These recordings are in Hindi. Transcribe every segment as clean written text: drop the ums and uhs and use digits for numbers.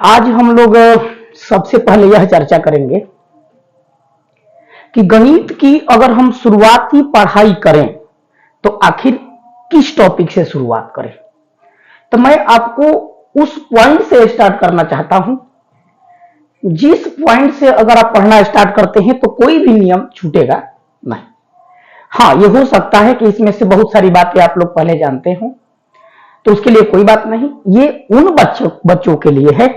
आज हम लोग सबसे पहले यह चर्चा करेंगे कि गणित की अगर हम शुरुआती पढ़ाई करें तो आखिर किस टॉपिक से शुरुआत करें। तो मैं आपको उस पॉइंट से स्टार्ट करना चाहता हूं जिस पॉइंट से अगर आप पढ़ना स्टार्ट करते हैं तो कोई भी नियम छूटेगा नहीं। हाँ, यह हो सकता है कि इसमें से बहुत सारी बातें आप लोग पहले जानते हो, तो उसके लिए कोई बात नहीं। ये उन बच्चों के लिए है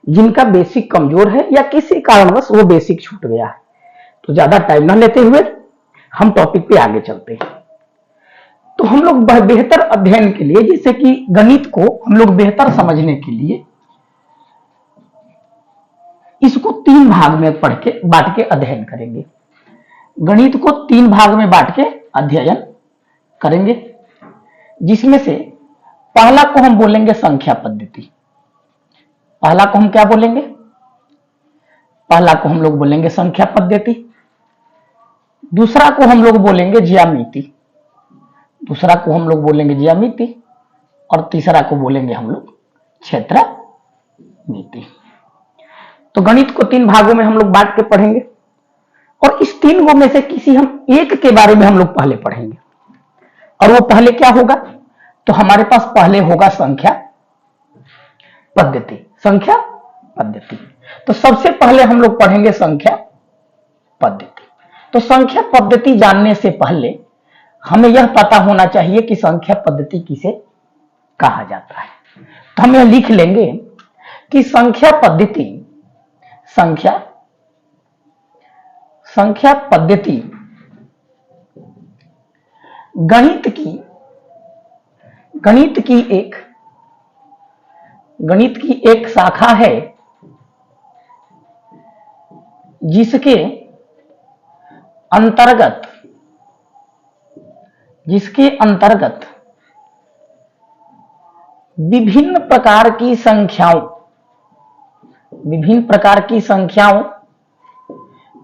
जिनका बेसिक कमजोर है या किसी कारणवश वो बेसिक छूट गया है। तो ज्यादा टाइम ना लेते हुए हम टॉपिक पे आगे चलते हैं। तो हम लोग बेहतर अध्ययन के लिए, जैसे कि गणित को हम लोग बेहतर समझने के लिए इसको 3 भाग में बांट के अध्ययन करेंगे। गणित को 3 भाग में बांट के अध्ययन करेंगे, जिसमें से पहला को हम बोलेंगे संख्या पद्धति। पहला को हम क्या बोलेंगे? पहला को हम लोग बोलेंगे संख्या पद्धति। दूसरा को हम लोग बोलेंगे ज्यामिति। दूसरा को हम लोग बोलेंगे ज्यामिति और तीसरा को बोलेंगे हम लोग क्षेत्रमिति। तो गणित को 3 भागों में हम लोग बांट के पढ़ेंगे और इस 3 में से किसी हम एक के बारे में हम लोग पहले पढ़ेंगे। और वो पहले क्या होगा? तो हमारे पास पहले होगा संख्या पद्धति। संख्या पद्धति। तो सबसे पहले हम लोग पढ़ेंगे संख्या पद्धति। तो संख्या पद्धति जानने से पहले हमें यह पता होना चाहिए कि संख्या पद्धति किसे कहा जाता है। तो हम यह लिख लेंगे कि संख्या पद्धति गणित की एक शाखा है जिसके अंतर्गत विभिन्न प्रकार की संख्याओं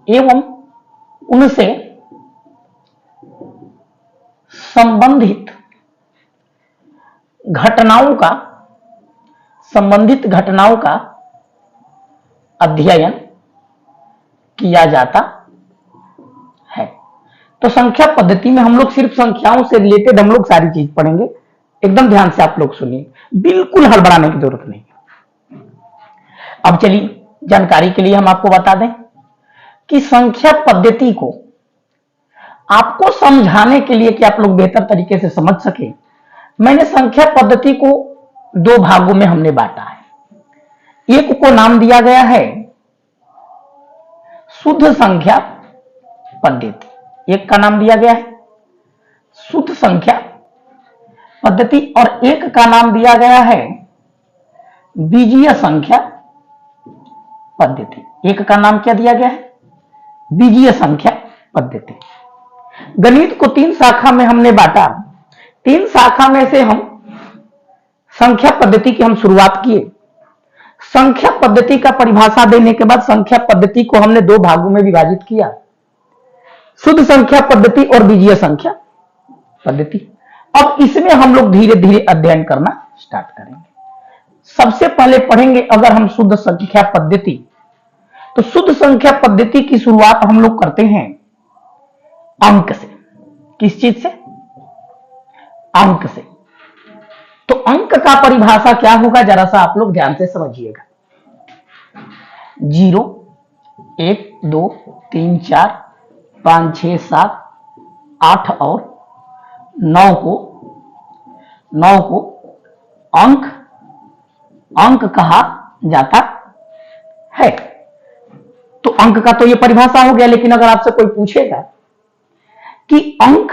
एवं उनसे संबंधित घटनाओं का अध्ययन किया जाता है। तो संख्या पद्धति में हम लोग सिर्फ संख्याओं से रिलेटेड हम लोग सारी चीज पढ़ेंगे। एकदम ध्यान से आप लोग सुनिए, बिल्कुल हड़बड़ाने की जरूरत नहीं। अब चलिए जानकारी के लिए हम आपको बता दें कि संख्या पद्धति को आपको समझाने के लिए कि आप लोग बेहतर तरीके से समझ सके, मैंने संख्या पद्धति को 2 भागों में हमने बांटा है। एक को नाम दिया गया है शुद्ध संख्या पद्धति, एक का नाम दिया गया है शुद्ध संख्या पद्धति और एक का नाम दिया गया है बीजीय संख्या पद्धति। एक का नाम क्या दिया गया है? बीजीय संख्या पद्धति। गणित को 3 शाखा में हमने बांटा। 3 शाखा में से हम संख्या पद्धति की हम शुरुआत किए। संख्या पद्धति का परिभाषा देने के बाद संख्या पद्धति को हमने 2 भागों में विभाजित किया, शुद्ध संख्या पद्धति और बीजीय संख्या पद्धति। अब इसमें हम लोग धीरे धीरे अध्ययन करना स्टार्ट करेंगे। सबसे पहले पढ़ेंगे अगर हम शुद्ध संख्या पद्धति, तो शुद्ध संख्या पद्धति की शुरुआत हम लोग करते हैं अंक से। किस चीज से? अंक से। तो अंक का परिभाषा क्या होगा, जरा सा आप लोग ध्यान से समझिएगा। 0, 1, 2, 3, 4, 5, 6, 7, 8 और 9 को अंक कहा जाता है। तो अंक का तो ये परिभाषा हो गया, लेकिन अगर आपसे कोई पूछेगा कि अंक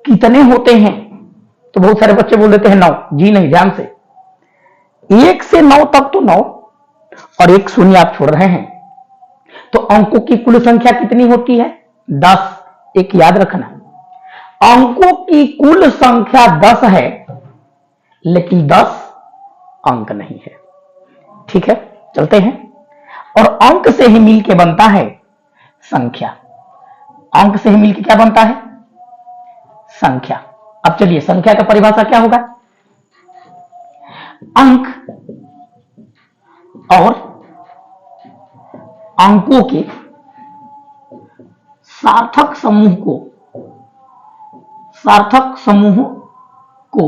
कितने होते हैं तो बहुत सारे बच्चे बोल देते हैं 9। जी नहीं, ध्यान से। 1 से 9 तक तो 9 और 1 शून्य आप छोड़ रहे हैं। तो अंकों की कुल संख्या कितनी होती है? 10। एक याद रखना, अंकों की कुल संख्या 10 है, लेकिन 10 अंक नहीं है। ठीक है, चलते हैं। और अंक से ही मिलके बनता है संख्या। अंक से ही मिलके क्या बनता है? संख्या। अब चलिए संख्या का परिभाषा क्या होगा? अंक और अंकों के सार्थक समूह को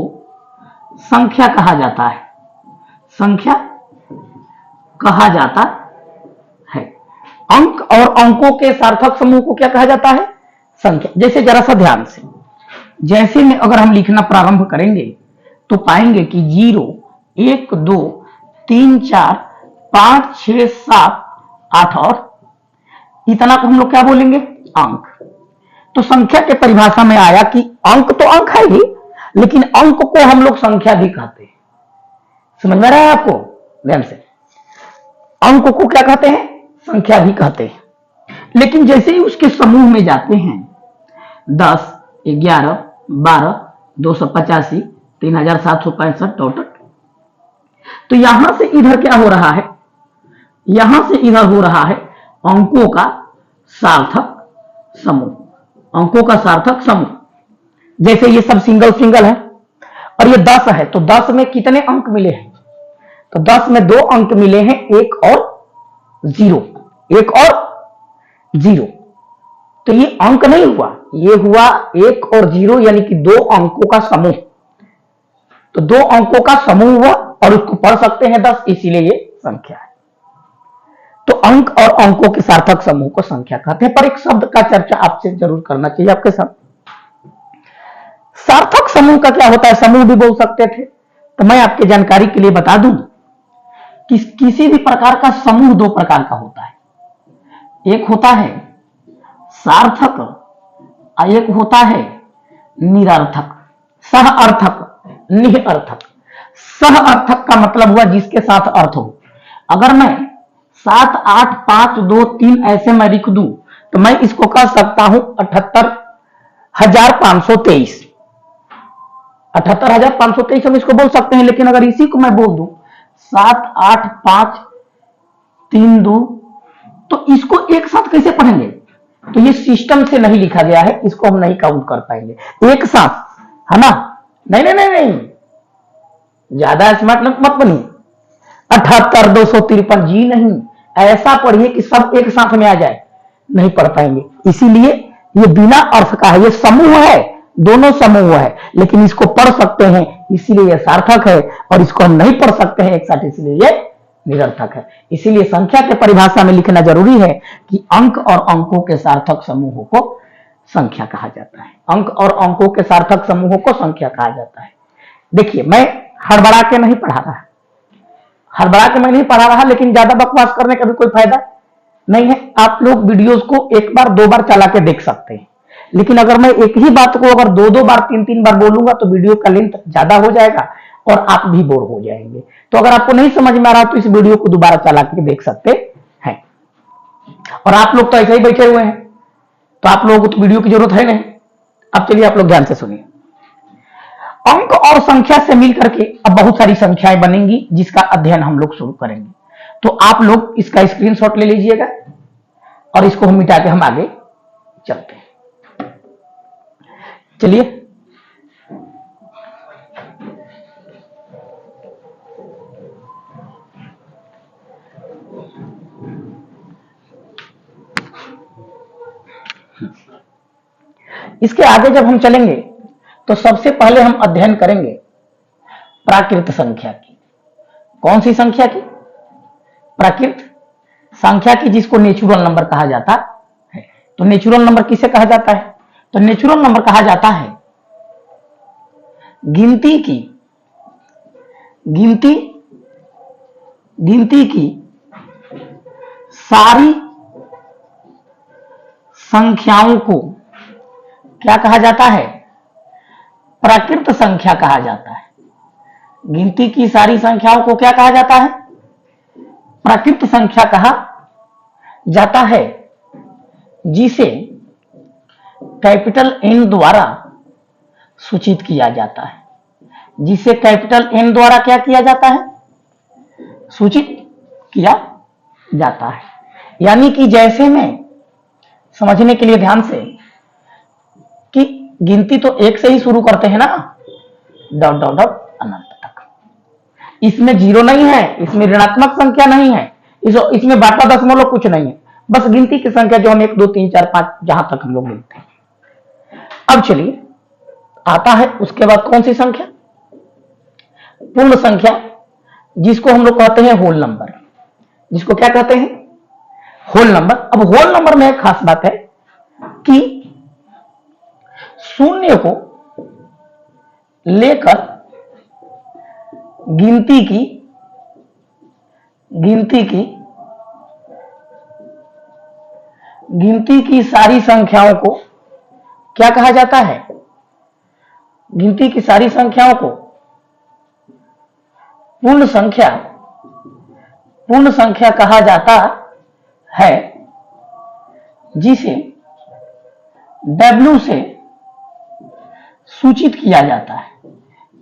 संख्या कहा जाता है। संख्या कहा जाता है। अंक और अंकों के सार्थक समूह को क्या कहा जाता है? संख्या। जैसे जरा सा ध्यान से, जैसे में अगर हम लिखना प्रारंभ करेंगे तो पाएंगे कि 0, 1, 2, 3, 4, 5, 6, 7, 8 और इतना को हम लोग क्या बोलेंगे? अंक। तो संख्या के परिभाषा में आया कि अंक तो अंक है ही, लेकिन अंक को हम लोग संख्या भी कहते हैं। समझ में रहा है आपको? ध्यान से, अंक को क्या कहते हैं? संख्या भी कहते हैं। लेकिन जैसे ही उसके समूह में जाते हैं 10, 11, 12, 285, 3765 टोटल, तो यहां से इधर क्या हो रहा है? यहां से इधर हो रहा है अंकों का सार्थक समूह। अंकों का सार्थक समूह। जैसे ये सब सिंगल है और ये 10 है, तो 10 में कितने अंक मिले हैं? तो 10 में 2 अंक मिले हैं, 1 और 0। 1 और 0, तो ये अंक नहीं हुआ, ये हुआ 1 और 0, यानी कि 2 अंकों का समूह। तो 2 अंकों का समूह हुआ और उसको पढ़ सकते हैं 10, इसीलिए ये संख्या है। तो अंक और अंकों के सार्थक समूह को संख्या कहते हैं। पर एक शब्द का चर्चा आपसे जरूर करना चाहिए आपके साथ। सार्थक समूह का क्या होता है? समूह भी बोल सकते थे। तो मैं आपके जानकारी के लिए बता दूं कि किसी भी प्रकार का समूह 2 प्रकार का होता है। एक होता है सार्थक और एक होता है निरर्थक, सह-अर्थक, निरर्थक। सह-अर्थक का मतलब हुआ जिसके साथ अर्थ हो। अगर मैं 7, 8, 5, 2, 3 ऐसे मैं लिख दूं तो मैं इसको कह सकता हूं 78,523। 78,523 हम इसको बोल सकते हैं। लेकिन अगर इसी को मैं बोल दूं 7, 8, 5, 3, 2, तो इसको एक साथ कैसे पढ़ेंगे? तो ये सिस्टम से नहीं लिखा गया है, इसको हम नहीं काउंट कर पाएंगे एक साथ, है ना? नहीं नहीं नहीं नहीं, ज्यादा स्मार्ट मत बनिए। 78,253 जी नहीं, ऐसा पढ़िए कि सब एक साथ में आ जाए, नहीं पढ़ पाएंगे। इसीलिए ये बिना अर्थ का है, ये समूह है, दोनों समूह है, लेकिन इसको पढ़ सकते हैं इसीलिए ये सार्थक है, और इसको हम नहीं पढ़ सकते हैं एक साथ, इसलिए ये निरर्थक है। इसीलिए संख्या के परिभाषा में लिखना जरूरी है कि अंक और अंकों के सार्थक समूहों को संख्या कहा जाता है। अंक और अंकों के सार्थक समूहों को संख्या कहा जाता है। देखिए, मैं हड़बड़ा के नहीं पढ़ा रहा, मैं नहीं पढ़ा रहा, लेकिन ज्यादा बकवास करने का भी कोई फायदा नहीं है। आप लोग वीडियोस को 1 बार 2 बार चला के देख सकते हैं, लेकिन अगर मैं एक ही बात को अगर 2 बार 3 बार बोलूंगा तो वीडियो का लेंथ ज्यादा हो जाएगा और आप भी बोर हो जाएंगे। तो अगर आपको नहीं समझ में आ रहा तो इस वीडियो को दोबारा चला के देख सकते हैं। और आप लोग तो ऐसे ही बैठे हुए हैं, तो आप लोगों को तो वीडियो की जरूरत है नहीं। अब चलिए आप लोग ध्यान से सुनिए। अंक और संख्या से मिलकर के अब बहुत सारी संख्याएं बनेंगी, जिसका अध्ययन हम लोग शुरू करेंगे। तो आप लोग इसका स्क्रीनशॉट ले लीजिएगा और इसको हम मिटा के हम आगे चलते हैं। चलिए, इसके आगे जब हम चलेंगे तो सबसे पहले हम अध्ययन करेंगे प्राकृत संख्या की। कौन सी संख्या की? प्राकृत संख्या की, जिसको नेचुरल नंबर कहा जाता है। तो नेचुरल नंबर किसे कहा जाता है? तो नेचुरल नंबर कहा जाता है गिनती की सारी संख्याओं को क्या कहा जाता है? प्राकृत संख्या कहा जाता है। गिनती की सारी संख्याओं को क्या कहा जाता है? प्राकृत संख्या कहा जाता है, जिसे कैपिटल N द्वारा सूचित किया जाता है। जिसे कैपिटल N द्वारा क्या किया जाता है? सूचित किया जाता है। यानी कि जैसे में समझने के लिए ध्यान से, कि गिनती तो 1 से ही शुरू करते हैं ना, डॉट डॉट डॉट अनंत तक। इसमें जीरो नहीं है, इसमें ऋणात्मक संख्या नहीं है, इसमें बाटा दशमलव कुछ नहीं है, बस गिनती की संख्या जो हम 1 2 3 4 5 जहां तक हम लोग गिनते हैं। अब चलिए आता है उसके बाद कौन सी संख्या, पूर्ण संख्या, जिसको हम लोग कहते हैं होल नंबर, जिसको क्या कहते हैं, होल नंबर। अब होल नंबर में एक खास बात है कि शून्य को लेकर गिनती की सारी संख्याओं को क्या कहा जाता है, गिनती की सारी संख्याओं को पूर्ण संख्या कहा जाता है, जिसे W से सूचित किया जाता है,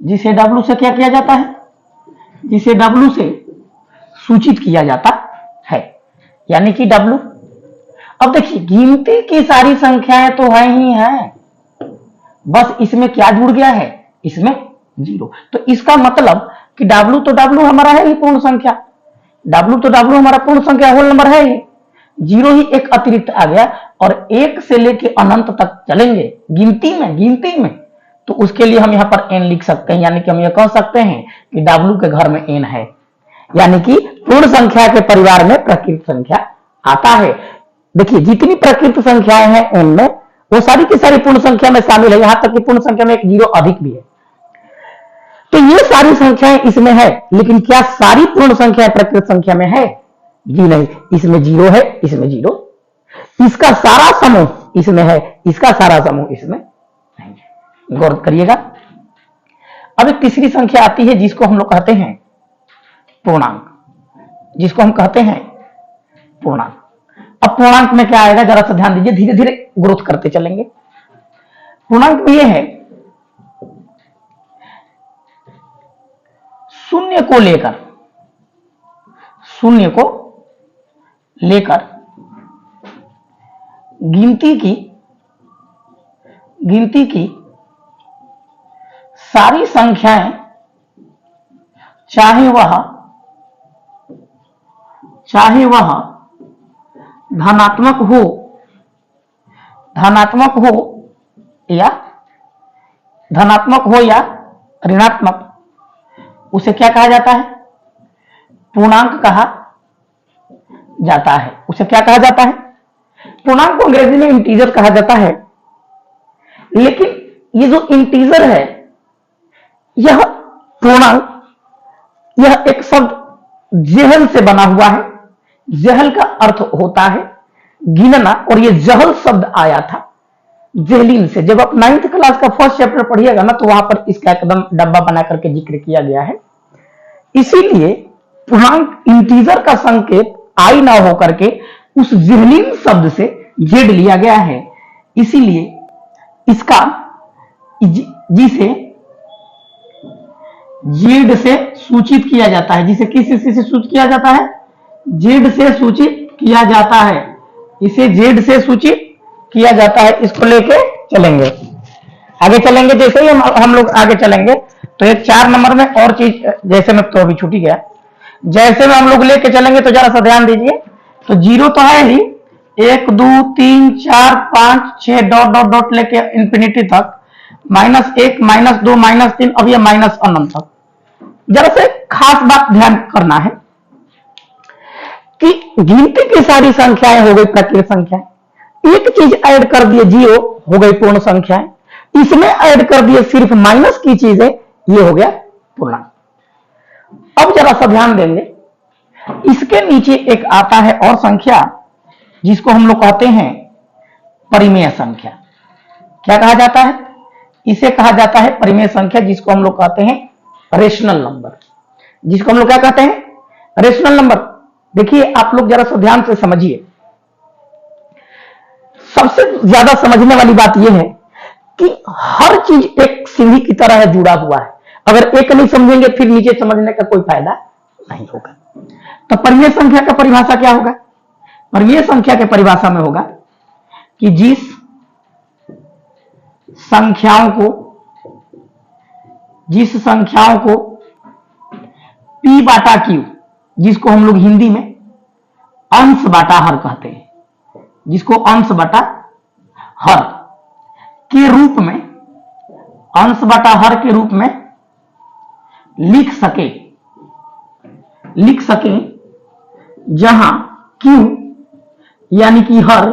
जिसे W से क्या किया जाता है, जिसे W से सूचित किया जाता है, यानी कि W। अब देखिए गिनती की सारी संख्याएं तो है ही हैं, बस इसमें क्या जुड़ गया है, इसमें जीरो। तो इसका मतलब कि W तो W हमारा है ही पूर्ण संख्या, W तो W हमारा पूर्ण संख्या होल नंबर है ही, जीरो ही एक अतिरिक्त आ गया, और एक से लेके अनंत तक चलेंगे गिनती में, तो उसके लिए हम यहां पर n लिख सकते हैं, यानी कि हम यह कह सकते हैं कि W के घर में n है, यानी कि पूर्ण संख्या के परिवार में प्रकृत संख्या आता है। देखिए जितनी प्रकृत संख्याएं हैं n में, वो सारी की सारी पूर्ण संख्या में शामिल है, यहां तक कि पूर्ण संख्या में एक जीरो अधिक भी है। तो ये सारी संख्याएं इसमें है, लेकिन क्या सारी पूर्ण संख्या प्रकृत संख्या में है, जी नहीं, इसमें जीरो है, इसमें जीरो, इसका सारा समूह इसमें है, इसका सारा समूह इसमें नहीं है। गौर करिएगा। अब एक तीसरी संख्या आती है जिसको हम लोग कहते हैं पूर्णांक, जिसको हम कहते हैं पूर्णांक। अब पूर्णांक में क्या आएगा, जरा सा ध्यान दीजिए, धीरे धीरे ग्रोथ करते चलेंगे। पूर्णांक में यह है शून्य को लेकर गिनती की सारी संख्याएं, चाहे वह धनात्मक हो या ऋणात्मक, उसे क्या कहा जाता है, पूर्णांक कहा जाता है। उसे क्या कहा जाता है, पूर्णांक को अंग्रेजी में इंटीजर कहा जाता है। लेकिन ये जो इंटीजर है, यह पूर्णांक, यह एक शब्द जहल से बना हुआ है। जहल का अर्थ होता है गिनना, और यह जहल शब्द आया था जहलीन से। जब आप 9th क्लास का फर्स्ट चैप्टर पढ़िएगा ना, तो वहां पर इसका एकदम डब्बा बना करके जिक्र किया गया है। इसीलिए पूर्णांक इंटीजर का संकेत आई ना होकर के उस जहलीन शब्द से जेड लिया गया है। इसीलिए इसका जिसे जेड से सूचित किया जाता है, जिसे किस से सूचित किया जाता है, जेड से सूचित किया जाता है, इसे जेड से सूचित किया जाता है। इसको लेके चलेंगे, आगे चलेंगे। जैसे ही हम लोग आगे चलेंगे तो एक 4 नंबर में और चीज, जैसे में तो अभी छूट ही गया, जैसे में हम लोग लेके चलेंगे तो जरा सा ध्यान दीजिए। तो जीरो तो है ही, 1 2 3 4 5 6 डॉट डॉट डॉट लेके इंफिनिटी तक, -1 -2 -3, अब ये माइनस अनंत तक। जरा से खास बात ध्यान करना है कि गिनती की सारी संख्याएं हो गई प्रकृत संख्याएं, एक चीज ऐड कर दिए, जीरो हो गई पूर्ण संख्याएं, इसमें ऐड कर दिए सिर्फ माइनस की चीजें, ये हो गया पूर्णांक। अब जरा सा ध्यान देंगे, इसके नीचे एक आता है और संख्या, जिसको हम लोग कहते हैं परिमेय संख्या। क्या कहा जाता है, इसे कहा जाता है परिमेय संख्या, जिसको हम लोग कहते हैं रेशनल नंबर, जिसको हम लोग क्या कहते हैं, रेशनल नंबर। देखिए आप लोग जरा सा ध्यान से समझिए, सबसे ज्यादा समझने वाली बात यह है कि हर चीज एक सीढ़ी की तरह है, जुड़ा हुआ है। अगर एक नहीं समझेंगे फिर नीचे समझने का कोई फायदा नहीं होगा। तो परिमेय संख्या का परिभाषा क्या होगा, परिमेय संख्या के परिभाषा में होगा कि जिस संख्याओं को P बाटा Q, जिसको हम लोग हिंदी में अंश बाटा हर कहते हैं, जिसको अंश बटा हर के रूप में, अंश बटा हर के रूप में लिख सके जहां Q यानी कि हर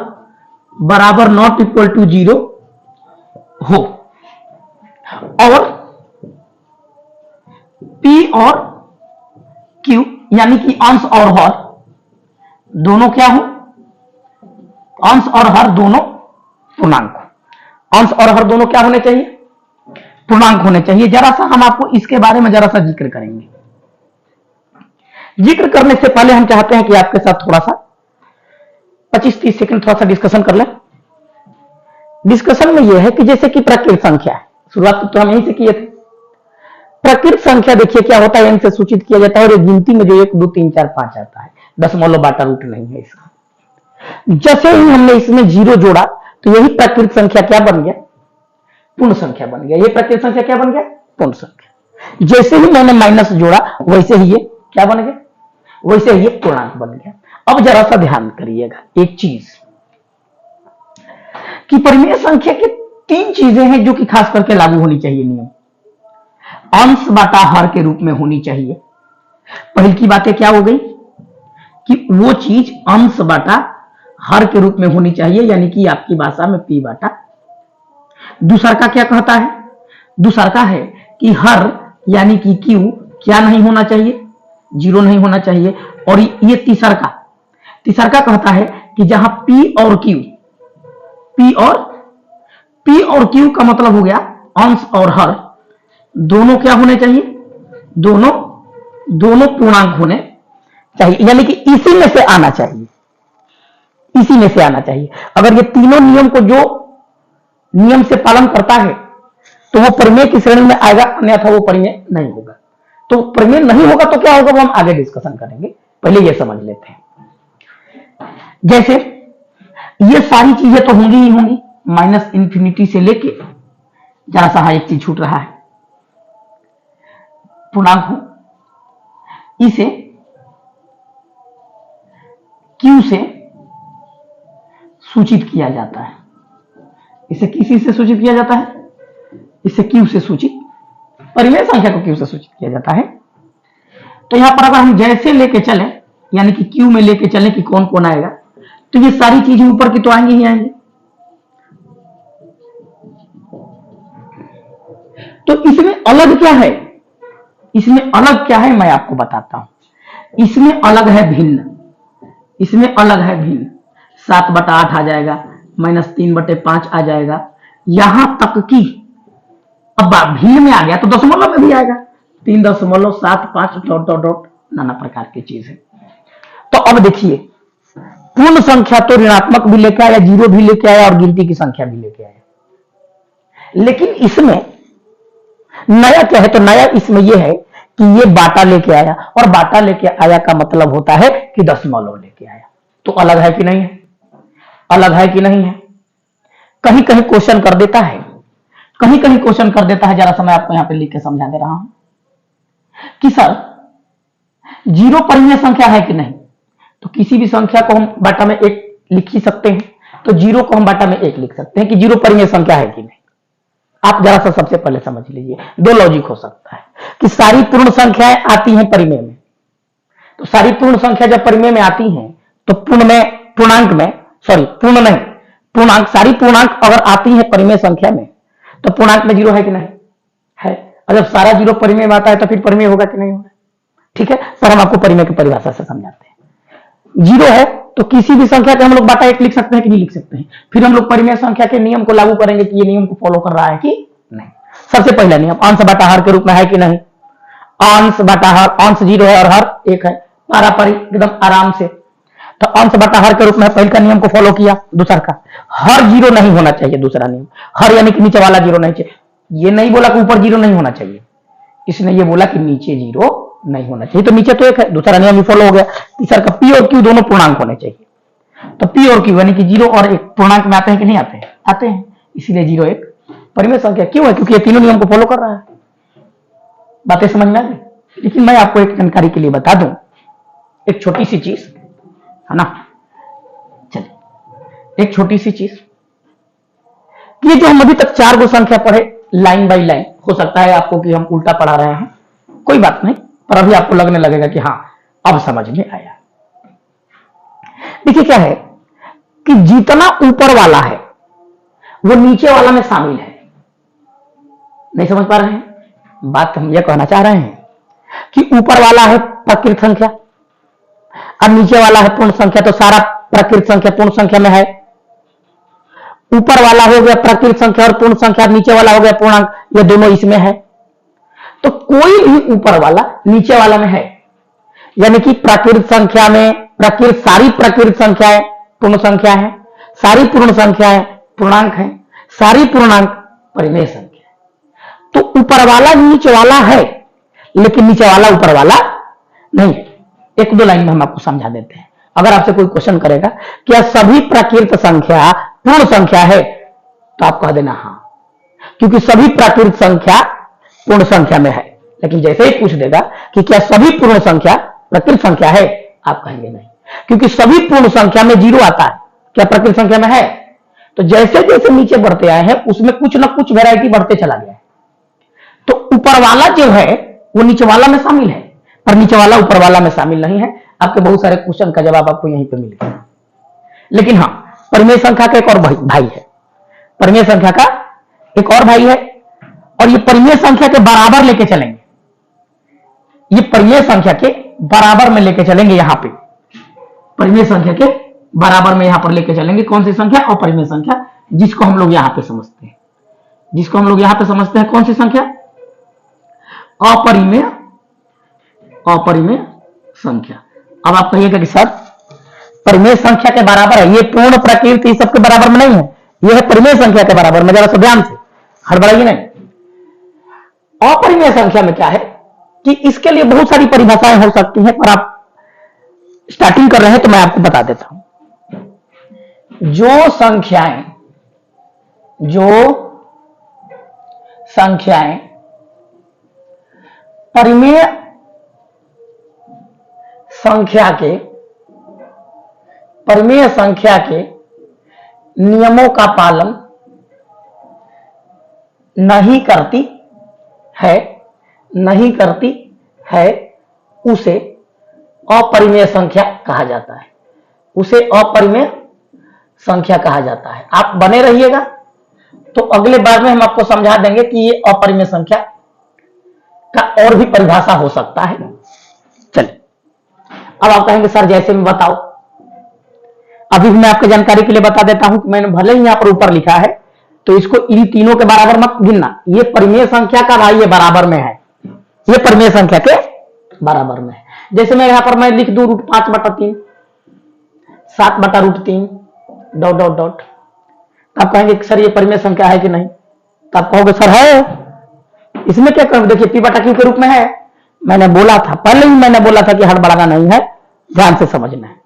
बराबर नॉट इक्वल टू 0 हो और P और Q यानी कि अंश और हर दोनों क्या हो, अंश और हर दोनों पूर्णांक, अंश और हर दोनों क्या होने चाहिए, पूर्णांक होने चाहिए। जरा सा हम आपको इसके बारे में जरा सा जिक्र करेंगे। जिक्र करने से पहले हम चाहते हैं कि आपके साथ थोड़ा सा 25-30 सेकंड थोड़ा सा डिस्कशन कर लें। डिस्कशन में यह है कि जैसे कि प्रकृत संख्या है, शुरुआत तो हम यहीं से किए थे। प्रकृत संख्या देखिए क्या होता है, n से सूचित किया जाता है और गिनती में जो 1 2 3 4 5 आता है, दशमलव बाटा रूट नहीं है इसका। जैसे ही हमने इसमें 0 जोड़ा तो यही प्रकृत संख्या क्या बन गया, पूर्ण संख्या बन गया। ये प्रकृत संख्या क्या बन गया, पूर्ण संख्या। जैसे ही मैंने माइनस जोड़ा वैसे ही ये क्या बन गया, वैसे ही ये पूर्णांक बन गया। अब जरा सा ध्यान करिएगा एक चीज कि परिमेय संख्या की 3 चीजें हैं जो कि खास करके लागू होनी चाहिए नियम। अंश बाटा हर के रूप में होनी चाहिए। पहली की बातें क्या हो गई कि वो चीज अंश बाटा हर के रूप में होनी चाहिए, यानी कि आपकी भाषा में P बाटा। दूसरा का क्या कहता है, दूसरा का है कि हर यानी कि Q क्या नहीं होना चाहिए, 0 नहीं होना चाहिए। और ये तीसरा का कहता है कि जहां P और Q का मतलब हो गया अंश और हर दोनों क्या होने चाहिए, दोनों पूर्णांक होने चाहिए, यानी कि इसी में से आना चाहिए, इसी में से आना चाहिए। अगर ये तीनों नियम को जो नियम से पालन करता है तो वो परिमेय की श्रेणी में आएगा, अन्यथा वो परिमेय नहीं होगा। तो परिमेय नहीं होगा तो क्या होगा वो हम आगे डिस्कशन करेंगे, पहले ये समझ लेते हैं। जैसे ये सारी चीजें तो होंगी ही होंगी, माइनस इंफिनिटी से लेके जरा सा एक चीज छूट रहा है, पूर्णांक हो, इसे Q से सूचित किया जाता है। इसे किसी से सूचित किया जाता है, इसे Q से सूचित, परिमेय संख्या को Q से सूचित किया जाता है। तो यहां पर अगर हम जैसे लेके चलें, यानी कि Q में लेके चलें कि कौन कौन आएगा, तो ये सारी चीजें ऊपर की तो आएंगी ही आएंगी। तो इसमें अलग क्या है, इसमें अलग क्या है मैं आपको बताता हूं। इसमें अलग है भिन्न, इसमें अलग है भिन्न। 7/8 आ जाएगा, -3/5 आ जाएगा, यहां तक कि अब भिन्न में आ गया तो दशमलव में भी आएगा, 3.75 ... नाना प्रकार की चीज है। तो अब देखिए पूर्ण संख्या तो ऋणात्मक भी लेके आया, 0 भी लेके आया और गिनती की संख्या भी लेके आया। लेकिन इसमें नया क्या है, तो नया इसमें यह है कि ये बाटा लेके आया, और बाटा लेके आया का मतलब होता है कि दशमलव लेके आया। तो अलग है कि नहीं है, अलग है कि नहीं है। कहीं कहीं क्वेश्चन कर देता है, कहीं कहीं क्वेश्चन कर देता है, जरा सा मैं आपको यहां पे लिख के समझा दे रहा हूं कि सर 0 परिमेय संख्या है कि नहीं। तो किसी भी संख्या को हम बाटा में 1 लिख ही सकते हैं, तो 0 को हम बाटा में 1 लिख सकते हैं कि 0 परिमेय संख्या है कि नहीं। आप जरा सा सबसे पहले समझ लीजिए, 2 लॉजिक हो सकता है कि सारी पूर्ण संख्याएं आती हैं परिमेय में। तो सारी पूर्ण संख्या जब परिमेय में आती हैं तो पूर्णांक सारी पूर्णांक अगर आती है परिमेय संख्या में तो पूर्णांक में 0 है कि नहीं है। और जब सारा 0 परिमेय में आता है तो फिर परिमेय होगा कि नहीं होगा। ठीक है, पर हम आपको परिमेय की परिभाषा से समझाते हैं। 0 है तो किसी भी संख्या के हम लोग बाटा 1 लिख सकते हैं कि नहीं लिख सकते हैं। फिर हम लोग परिमेय संख्या के नियम को लागू करेंगे कि ये नियम को फॉलो कर रहा है कि नहीं। सबसे पहला नियम अंश बटा हर के रूप में है कि नहीं। अंश बटा हर, अंश 0 है और हर 1 है, पारापारी एकदम आराम से। तो अंश बटा हर के रूप में पहले का नियम को फॉलो किया। दूसरा का हर 0 नहीं होना चाहिए, दूसरा नियम हर यानी कि नीचे वाला 0 नहीं चाहिए। ये नहीं बोला कि ऊपर 0 नहीं होना चाहिए, इसने ये बोला कि नीचे 0 नहीं होना चाहिए। तो नीचे तो 1 है, दूसरा नियम भी फॉलो हो गया। तीसरा का P और Q दोनों पूर्णांक होने चाहिए। तो P और Q यानी कि 0 और 1 पूर्णांक में आते हैं कि नहीं आते हैं, आते हैं, इसीलिए 0 1 परिमेय संख्या क्यों है, क्योंकि ये तीनों नियम को फॉलो कर रहा है। बातें समझ में आ गई। लेकिन मैं आपको एक जानकारी के लिए बता दूं, एक छोटी सी चीज है ना, चलिए एक छोटी सी चीज, ये जो हम अभी तक 4 गो संख्या पढ़े लाइन बाय लाइन, हो सकता है आपको कि हम उल्टा पढ़ा रहे हैं, कोई बात नहीं, पर अभी आपको लगने लगेगा कि हाँ अब समझ में आया। देखिए क्या है कि जितना ऊपर वाला है वो नीचे वाला में शामिल है। नहीं समझ पा रहे हैं बात? हम यह कहना चाह रहे हैं कि ऊपर वाला है प्रकृत संख्या और नीचे वाला है पूर्ण संख्या, तो सारा प्रकृत संख्या पूर्ण संख्या में है। ऊपर वाला हो गया प्राकृत संख्या और पूर्ण संख्या, नीचे वाला हो गया पूर्णांक, ये दोनों इसमें है। तो कोई भी ऊपर वाला नीचे वाला में है, यानी कि प्राकृत संख्या में सारी प्राकृत संख्याएं पूर्ण संख्या है, सारी पूर्ण संख्याएं पूर्णांक है, सारी पूर्णांक परिमेय संख्या है। तो ऊपर वाला नीचे वाला है, लेकिन नीचे वाला ऊपर वाला नहीं है। एक दो लाइन में हम आपको समझा देते हैं। अगर आपसे कोई क्वेश्चन करेगा क्या सभी प्राकृत संख्या पूर्ण संख्या है, तो आप कह देना हाँ, क्योंकि सभी प्राकृत संख्या पूर्ण संख्या में है। लेकिन जैसे ही पूछ देगा कि क्या सभी पूर्ण संख्या प्राकृत संख्या है, आप कहेंगे नहीं, क्योंकि सभी पूर्ण संख्या में 0 आता है, क्या प्राकृत संख्या में है? तो जैसे जैसे नीचे बढ़ते आए हैं उसमें कुछ ना कुछ वैरायटी बढ़ते चला गया है। तो ऊपर वाला जो है वो नीचे वाला में शामिल है, पर नीचे वाला ऊपर वाला में शामिल नहीं है। आपके बहुत सारे क्वेश्चन का जवाब आपको यहीं पे मिलेगा। लेकिन हाँ, परिमेय संख्या का एक और भाई है, परिमेय संख्या का एक और भाई है, और ये परिमेय संख्या के बराबर लेके चलेंगे, ये परिमेय संख्या के बराबर में लेके चलेंगे। यहां पे परिमेय संख्या के बराबर में यहां पर लेके चलेंगे। कौन सी संख्या? अपरिमेय संख्या, जिसको हम लोग यहां पे समझते हैं, जिसको हम लोग यहां पे समझते हैं कौन सी संख्या? अपरिमेय संख्या। अब आप कहिएगा कि सर परिमेय संख्या के बराबर है, ये पूर्ण प्रकृति सबके बराबर में नहीं है, ये है परिमेय संख्या के बराबर में। जरा सा ध्यान से हड़बड़ाइए नहीं। अपरिमेय संख्या में क्या है कि इसके लिए बहुत सारी परिभाषाएं हो सकती हैं, पर आप स्टार्टिंग कर रहे हैं तो मैं आपको बता देता हूं। जो संख्याएं परिमेय संख्या के नियमों का पालन नहीं करती है, उसे अपरिमेय संख्या कहा जाता है। उसे अपरिमेय संख्या कहा जाता है। आप बने रहिएगा, तो अगले बार में हम आपको समझा देंगे कि ये अपरिमेय संख्या का और भी परिभाषा हो सकता है। चलिए, अब आप कहेंगे सर जैसे में बताओ। अभी मैं आपको जानकारी के लिए बता देता हूं कि मैंने भले ही यहां पर ऊपर लिखा है, तो इसको इन तीनों के बराबर मत गिनना। ये परिमेय संख्या का भाई ये बराबर में है, ये परिमेय संख्या के बराबर में है। जैसे मैं यहां पर मैं लिख दूं √5/3, 7/√3 ... आप कहेंगे सर ये परिमेय संख्या है कि नहीं? तो आप कहोगे सर है, इसमें क्या करूं? देखिए P/Q के रूप में है। मैंने बोला था, पहले ही मैंने बोला था कि हड़बड़ाना नहीं है, ध्यान से समझना है।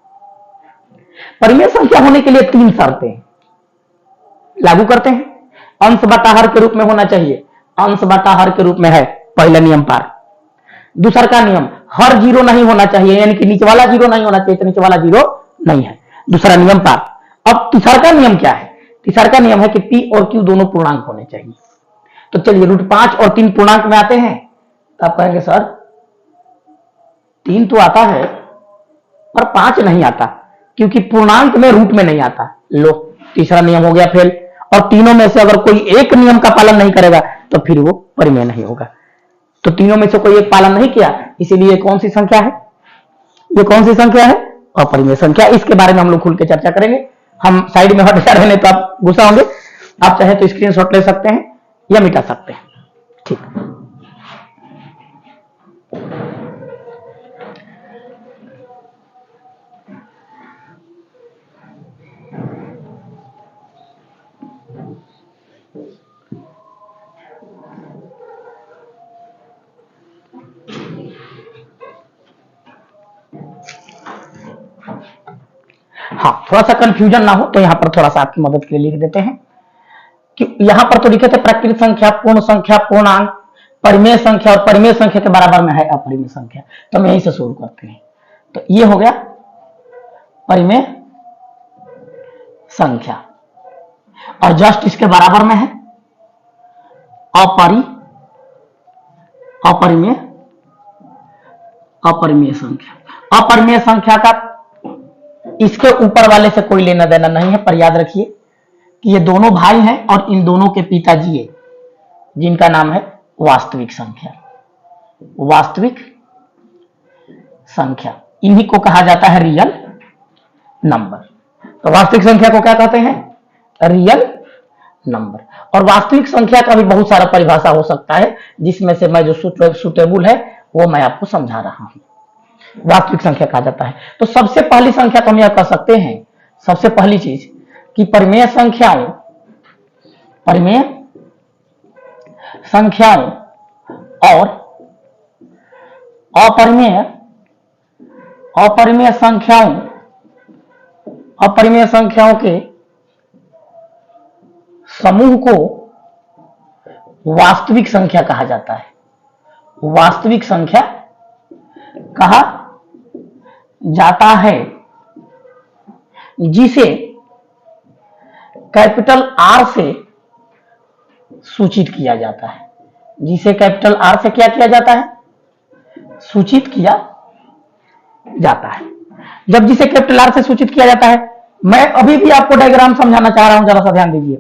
परिमेय संख्या होने के लिए 3 शर्तें लागू करते हैं। अंश बटा हर के रूप में होना चाहिए, अंश बटा हर के रूप में है, पहला नियम पार। दूसरा का नियम, हर 0 नहीं होना चाहिए, यानी कि नीचे वाला 0 नहीं होना चाहिए, तो नीचे वाला 0 नहीं है, दूसरा नियम पार। अब तीसरा का नियम क्या है? तीसरा का नियम है कि P और Q दोनों पूर्णांक होने चाहिए। तो चलिए √5 और 3 पूर्णांक में आते हैं, तो आप कहेंगे सर 3 तो आता है पर 5 नहीं आता, क्योंकि पूर्णांक में रूट में नहीं आता। लो, तीसरा नियम हो गया फेल। और तीनों में से अगर कोई एक नियम का पालन नहीं करेगा तो फिर वो परिमेय नहीं होगा। तो तीनों में से कोई एक पालन नहीं किया, इसीलिए कौन सी संख्या है? ये कौन सी संख्या है? अपरिमेय संख्या। इसके बारे में हम लोग खुल के चर्चा करेंगे। हम साइड में हट जा रहे हैं तो आप गुस्सा होंगे, आप चाहे तो स्क्रीनशॉट ले सकते हैं या मिटा सकते हैं। ठीक, हाँ, थोड़ा सा कंफ्यूजन ना हो तो यहां पर थोड़ा सा आपकी मदद के लिए लिख देते हैं कि यहां पर तो लिखे थे प्राकृत संख्या, पूर्ण संख्या, पूर्णांक, परिमेय संख्या और परिमेय संख्या के बराबर में है अपरिमेय संख्या, तो हम यहीं से शुरू करते हैं। तो ये हो गया परिमेय संख्या, और जस्ट इसके बराबर में है अपरिमेय संख्या। अपरिमेय संख्या का इसके ऊपर वाले से कोई लेना देना नहीं है, पर याद रखिए कि ये दोनों भाई हैं और इन दोनों के पिताजी है, जिनका नाम है वास्तविक संख्या। वास्तविक संख्या इन्हीं को कहा जाता है रियल नंबर। तो वास्तविक संख्या को क्या कहते हैं? Real number. और वास्तविक संख्या का भी बहुत सारा परिभाषा हो सकता है, जिसमें से मैं जो सुटेबल है वो मैं आपको समझा रहा हूं। वास्तविक संख्या कहा जाता है। तो सबसे पहली संख्या तो हम यह कह सकते हैं, सबसे पहली चीज कि परिमेय संख्याओं और अपरिमेय संख्याओं के समूह को वास्तविक संख्या कहा जाता है। वास्तविक संख्या कहा जाता है जिसे कैपिटल आर से सूचित किया जाता है। जिसे कैपिटल आर से क्या किया जाता है? सूचित किया जाता है। जब जिसे कैपिटल आर से सूचित किया जाता है, मैं अभी भी आपको डायग्राम समझाना चाह रहा हूं, जरा सा ध्यान दीजिए।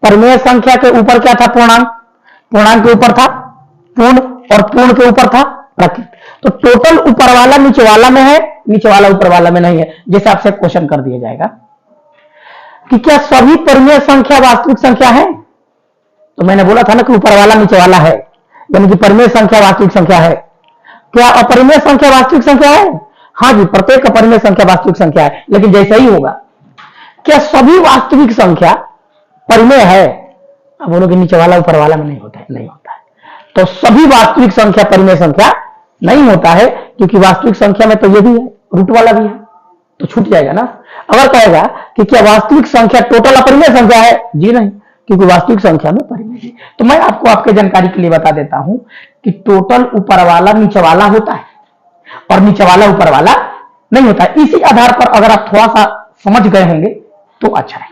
परिमेय संख्या के ऊपर क्या था? पूर्णांक। पूर्णांक के ऊपर था पूर्ण, और पूर्ण के ऊपर था प्रकृत। तो टोटल ऊपर वाला नीचे वाला में है, नीचे वाला ऊपर वाला में नहीं है। जैसे आपसे क्वेश्चन कर दिया जाएगा कि क्या सभी परिमेय संख्या वास्तविक संख्या है? तो मैंने बोला था ना कि ऊपर वाला नीचे वाला है, यानी कि परिमेय संख्या वास्तविक संख्या है। क्या अपरिमेय संख्या वास्तविक संख्या है? हाँ जी, प्रत्येक अपरिमेय संख्या वास्तविक संख्या है, लेकिन जैसा ही होगा। क्या सभी वास्तविक संख्या परिमेय है? अब बोलोगे नीचे वाला ऊपर वाला में नहीं होता है, नहीं होता है। तो सभी वास्तविक संख्या परिमेय संख्या नहीं होता है, क्योंकि वास्तविक संख्या में तो ये भी है, रूट वाला भी है, तो छूट जाएगा ना। अगर कहेगा कि क्या वास्तविक संख्या टोटल अपरिमेय संख्या है? जी नहीं, क्योंकि वास्तविक संख्या में परिमेय है। तो मैं आपको आपके जानकारी के लिए बता देता हूं कि टोटल ऊपर वाला नीचे वाला होता है और नीचे वाला ऊपर वाला नहीं होता है। इसी आधार पर अगर आप थोड़ा सा समझ गए होंगे तो अच्छा है।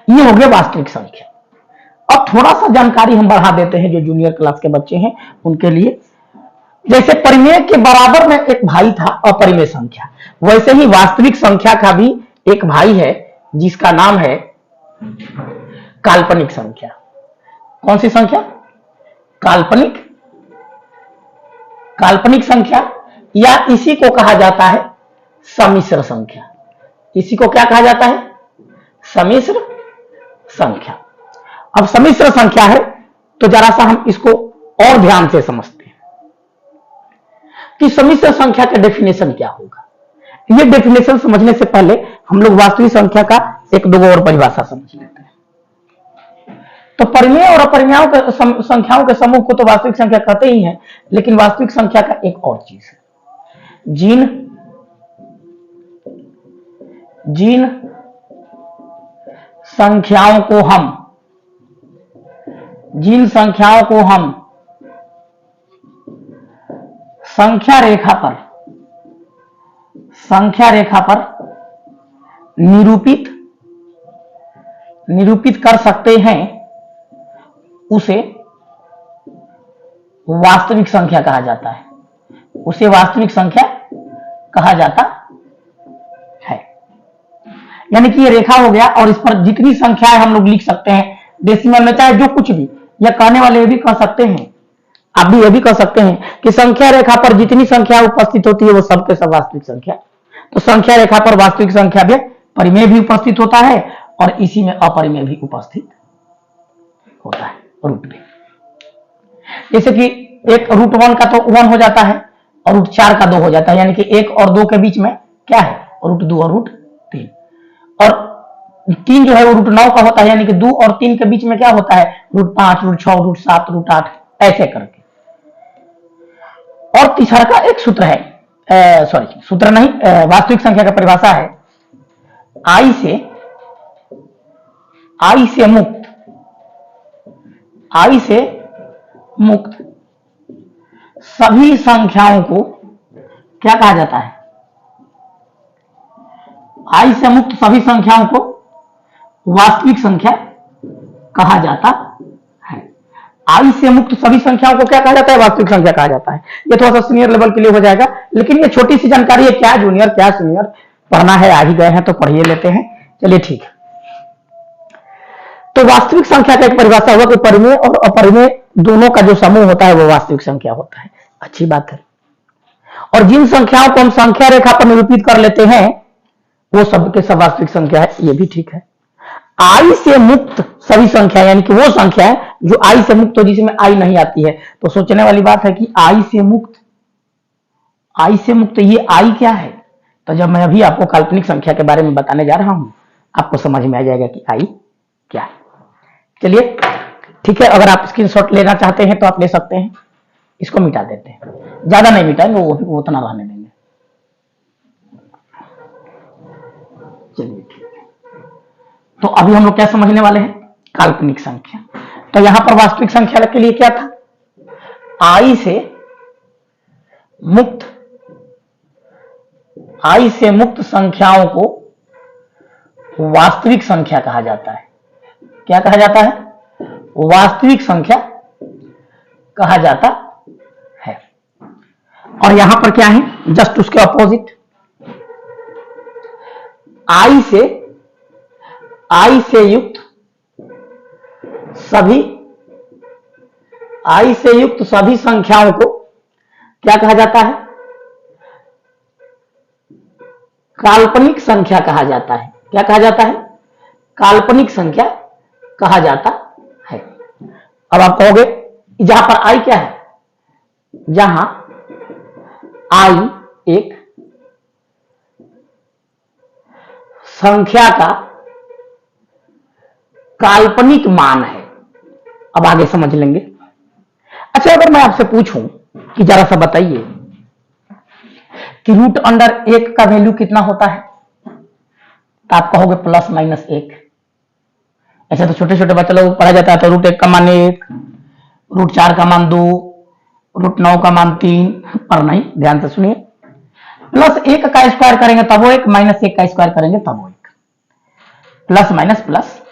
ये हो गया वास्तविक संख्या। अब थोड़ा सा जानकारी हम बढ़ा देते हैं जो जूनियर क्लास के बच्चे हैं उनके लिए। जैसे परिमेय के बराबर में एक भाई था अपरिमेय संख्या, वैसे ही वास्तविक संख्या का भी एक भाई है जिसका नाम है काल्पनिक संख्या। कौन सी संख्या? काल्पनिक संख्या, या इसी को कहा जाता है सम्मिश्र संख्या। इसी को क्या कहा जाता है? सम्मिश्र संख्या। अब सम्मिश्र संख्या है तो जरा सा हम इसको और ध्यान से समझते हैं कि सम्मिश्र संख्या का डेफिनेशन क्या होगा। ये डेफिनेशन समझने से पहले हम लोग वास्तविक संख्या का एक दो और परिभाषा समझ लेते हैं। तो परिमेय और अपरिमेय संख्याओं के समूह को तो वास्तविक संख्या कहते ही हैं, लेकिन वास्तविक संख्या का एक और चीज है, जिन संख्याओं को हम संख्या रेखा पर निरूपित कर सकते हैं उसे वास्तविक संख्या कहा जाता है। उसे वास्तविक संख्या कहा जाता है। यानी कि ये रेखा हो गया और इस पर जितनी संख्याएं हम लोग लिख सकते हैं डेसिमल में, चाहे जो कुछ भी, या कहने वाले ये भी कह सकते हैं, आप भी ये भी कह सकते हैं कि संख्या रेखा पर जितनी संख्या उपस्थित होती है वो सबके सब वास्तविक संख्या। तो संख्या रेखा पर वास्तविक संख्या भी, परिमेय भी उपस्थित होता है और इसी में अपरिमेय भी उपस्थित होता है, रूट में। जैसे कि एक रूट 1 का तो 1 हो जाता है और रूट 4 का 2 हो जाता है, यानी कि 1 और 2 के बीच में क्या है? रूट 2 और रूट 3। और 3 जो है वो रूट 9 का होता है, यानी कि 2 और 3 के बीच में क्या होता है? रूट 5, रूट 6, रूट 7, रूट 8, ऐसे करके। और तीसरा का एक सूत्र है, सूत्र नहीं, वास्तविक संख्या का परिभाषा है, आई से मुक्त सभी संख्याओं को क्या कहा जाता है? आई से मुक्त सभी संख्याओं को वास्तविक संख्या कहा जाता है। आई से मुक्त सभी संख्याओं को क्या कहा जाता है? वास्तविक संख्या कहा जाता है। ये थोड़ा सा सीनियर लेवल के लिए हो जाएगा, लेकिन ये छोटी सी जानकारी है। क्या जूनियर क्या सीनियर पढ़ना है, आ ही गए हैं तो पढ़िए लेते हैं। चलिए ठीक है। तो वास्तविक संख्या का एक परिभाषा हुआ कि परिमेय और अपरिमेय दोनों का जो समूह होता है वो वास्तविक संख्या होता है। अच्छी बात है। और जिन संख्याओं को हम संख्या रेखा पर निरूपित कर लेते हैं वो सब के सब वास्तविक संख्या है, ये भी ठीक है। आई से मुक्त सभी संख्या यानी कि वो संख्या है जो आई से मुक्त हो, जिसमें आई नहीं आती है। तो सोचने वाली बात है कि आई से मुक्त ये आई क्या है? तो जब मैं अभी आपको काल्पनिक संख्या के बारे में बताने जा रहा हूं आपको समझ में आ जाएगा कि आई क्या है। चलिए ठीक है, अगर आप स्क्रीनशॉट लेना चाहते हैं तो आप ले सकते हैं। इसको मिटा देते हैं, ज्यादा नहीं मिटाएंगे, वो उतना रहने देंगे। चलिए ठीक है। तो अभी हम लोग क्या समझने वाले हैं? काल्पनिक संख्या। तो यहां पर वास्तविक संख्या के लिए क्या था? आई से मुक्त संख्याओं को वास्तविक संख्या कहा जाता है। क्या कहा जाता है? वास्तविक संख्या कहा जाता है। और यहां पर क्या है? जस्ट उसके अपोजिट, आई से युक्त सभी संख्याओं को क्या कहा जाता है? काल्पनिक संख्या कहा जाता है। क्या कहा जाता है? काल्पनिक संख्या कहा जाता है। अब आप कहोगे जहां पर आई क्या है? जहां आई एक संख्या का काल्पनिक मान है। अब आगे समझ लेंगे। अच्छा, अगर मैं आपसे पूछूं कि जरा सा बताइए कि रूट अंडर 1 का वैल्यू कितना होता है? तो आप कहोगे प्लस माइनस 1। ऐसे तो छोटे छोटे बच्चे लोग पढ़ा जाता है तो रूट 1 का मान 1, रूट 4 का मान 2, रूट 9 का मान 3, पर नहीं, ध्यान से सुनिए। प्लस 1 का स्क्वायर करेंगे तब वो 1, माइनस 1 का स्क्वायर करेंगे तब वो 1। Plus minus plus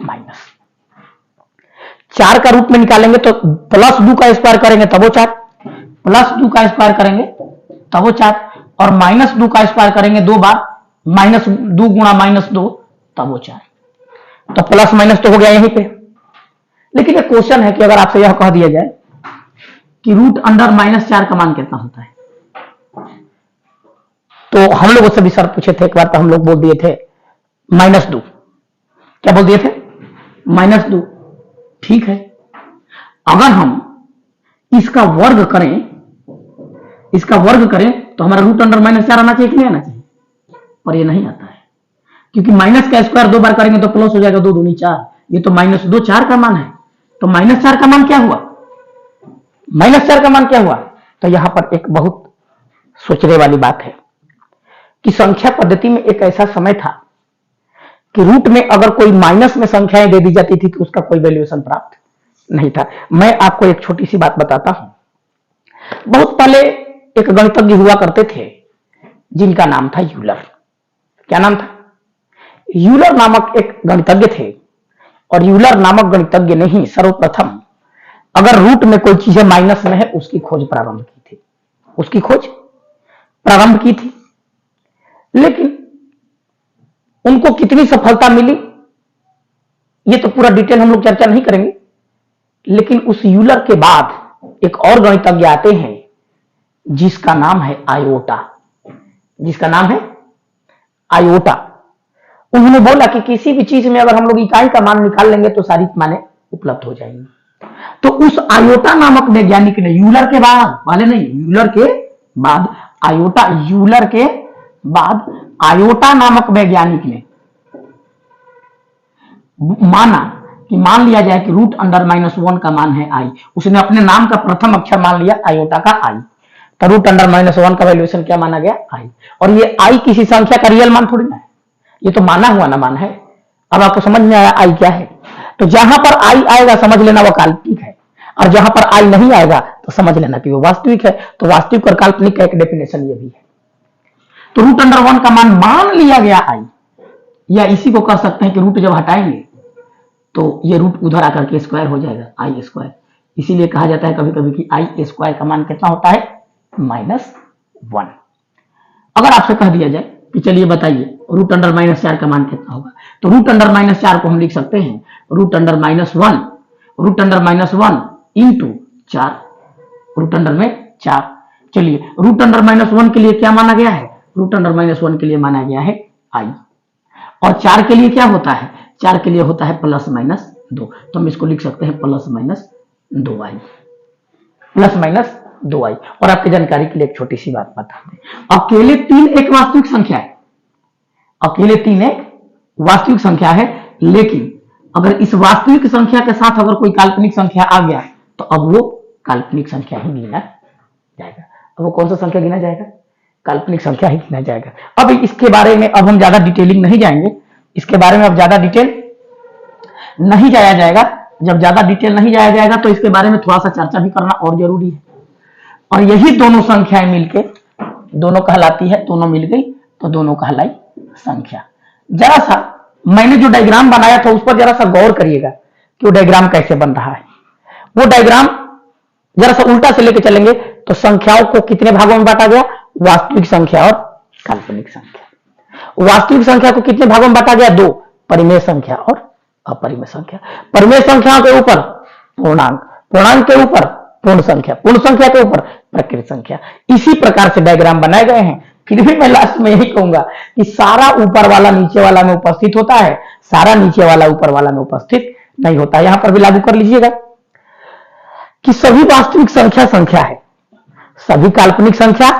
minus. 4 का रूट में निकालेंगे तो प्लस 2 का स्क्वायर करेंगे तब वो 4, प्लस 2 का स्क्वायर करेंगे तब वो 4, और माइनस 2 का स्क्वायर करेंगे 2 बार, माइनस 2 गुणा माइनस 2 तब वो 4। तो प्लस माइनस तो हो गया यहीं पे। लेकिन एक क्वेश्चन है कि अगर आपसे यह कह दिया जाए कि रूट अंडर माइनस 4 का मान कितना होता है, तो हम लोग उससे भी सर पूछे थे एक बार, तो हम लोग बोल दिए थे -2। क्या बोल दिए थे? -2। ठीक है, अगर हम इसका वर्ग करें तो हमारा रूट अंडर -4 आना चाहिए कि नहीं आना चाहिए? पर ये नहीं आता है, क्योंकि माइनस का स्क्वायर 2 बार करेंगे तो प्लस हो जाएगा, 2 दूनी 4, ये तो -2 4 का मान है। तो -4 का मान क्या हुआ? -4 का मान क्या हुआ? तो यहां पर एक बहुत सोचने वाली बात है कि संख्या पद्धति में एक ऐसा समय था कि रूट में अगर कोई माइनस में संख्याएं दे दी जाती थी तो उसका कोई वैल्यूएशन प्राप्त नहीं था। मैं आपको एक छोटी सी बात बताता हूं। बहुत पहले एक गणितज्ञ हुआ करते थे जिनका नाम था यूलर। क्या नाम था? यूलर नामक एक गणितज्ञ थे, और यूलर नामक गणितज्ञ ने ही सर्वप्रथम अगर रूट में कोई चीजें माइनस में है उसकी खोज प्रारंभ की थी। लेकिन उनको कितनी सफलता मिली ये तो पूरा डिटेल हम लोग चर्चा नहीं करेंगे। लेकिन उस यूलर के बाद एक और गणितज्ञ आते हैं जिसका नाम है आयोटा। उन्होंने बोला कि किसी भी चीज में अगर हम लोग इकाई का मान निकाल लेंगे तो सारी माने उपलब्ध हो जाएंगी। तो उस आयोटा नामक वैज्ञानिक ने यूलर के बाद आयोटा नामक वैज्ञानिक ने माना कि मान लिया जाए कि रूट अंडर -1 का मान है आई। उसने अपने नाम का प्रथम अक्षर मान लिया आयोटा का आई, तो रूट अंडर -1 का वैल्यूएशन क्या माना गया? आई। और ये आई किसी संख्या का रियल मान थोड़ी ना है, ये तो माना हुआ ना मान है। अब आपको समझ में आया आई क्या है? तो जहां पर आई आएगा समझ लेना वो काल्पनिक है। और जहां पर आई नहीं आएगा तो समझ लेना कि वो वास्तविक है। तो वास्तविक और काल्पनिक का एक डेफिनेशन ये भी है। तो रूट अंडर 1 का मान लिया गया आई, या इसी को कह सकते हैं कि रूट जब हटाएंगे तो ये रूट उधर आकर के स्क्वायर हो जाएगा, आई स्क्वायर। इसीलिए कहा जाता है कभी कभी कि आई स्क्वायर का मान कितना होता है, -1। अगर आपसे कह दिया जाए कि चलिए बताइए रूट अंडर -4 का मान कितना होगा, तो रूट अंडर -4 को हम लिख सकते हैं root under -1, root under -1 into 4, root under में 4। चलिए रूट अंडर -1 के लिए क्या माना गया है, रूट अंडर -1 के लिए माना गया है आई, और 4 के लिए क्या होता है, 4 के लिए होता है +-2। तो हम इसको लिख सकते हैं +-2i, +-2i। और आपकी जानकारी के लिए एक छोटी सी बात बता दें, अकेले 3 एक वास्तविक संख्या है, अकेले 3 एक वास्तविक संख्या है, लेकिन अगर इस वास्तविक संख्या के साथ अगर कोई काल्पनिक संख्या आ गया तो अब वो काल्पनिक संख्या ही गिना जाएगा। अब वो कौन सा संख्या गिना जाएगा, काल्पनिक संख्या ही गिना जाएगा। अब इसके बारे में अब हम ज्यादा डिटेलिंग नहीं जाएंगे, इसके बारे में अब ज्यादा डिटेल नहीं जाया जाएगा। जब ज्यादा डिटेल नहीं जाया जाएगा तो इसके बारे में थोड़ा सा चर्चा भी करना और जरूरी है। और यही दोनों संख्याएं मिलके दोनों कहलाती है, दोनों मिल गई तो दोनों कहलाई संख्या। जरा सा मैंने जो डायग्राम बनाया था उस पर जरा सा गौर करिएगा कि वो डायग्राम कैसे बन रहा है। वो डायग्राम जरा सा उल्टा से लेके चलेंगे तो संख्याओं को कितने भागों में बांटा गया, वास्तविक संख्या और काल्पनिक संख्या। वास्तविक संख्या को कितने भागों में बांटा गया, 2, परिमेय संख्या और अपरिमेय संख्या। परिमेय संख्याओं के ऊपर पूर्णांक, पूर्णांक के ऊपर पूर्ण संख्या, पूर्ण संख्या के ऊपर प्रकृत संख्या। इसी प्रकार से डायग्राम बनाए गए हैं। फिर भी मैं लास्ट में यही कहूंगा कि सारा ऊपर वाला नीचे वाला में उपस्थित होता है, सारा नीचे वाला ऊपर वाला में उपस्थित नहीं होता। यहां पर भी लागू कर लीजिएगा कि सभी वास्तविक संख्या संख्या है, सभी काल्पनिक संख्या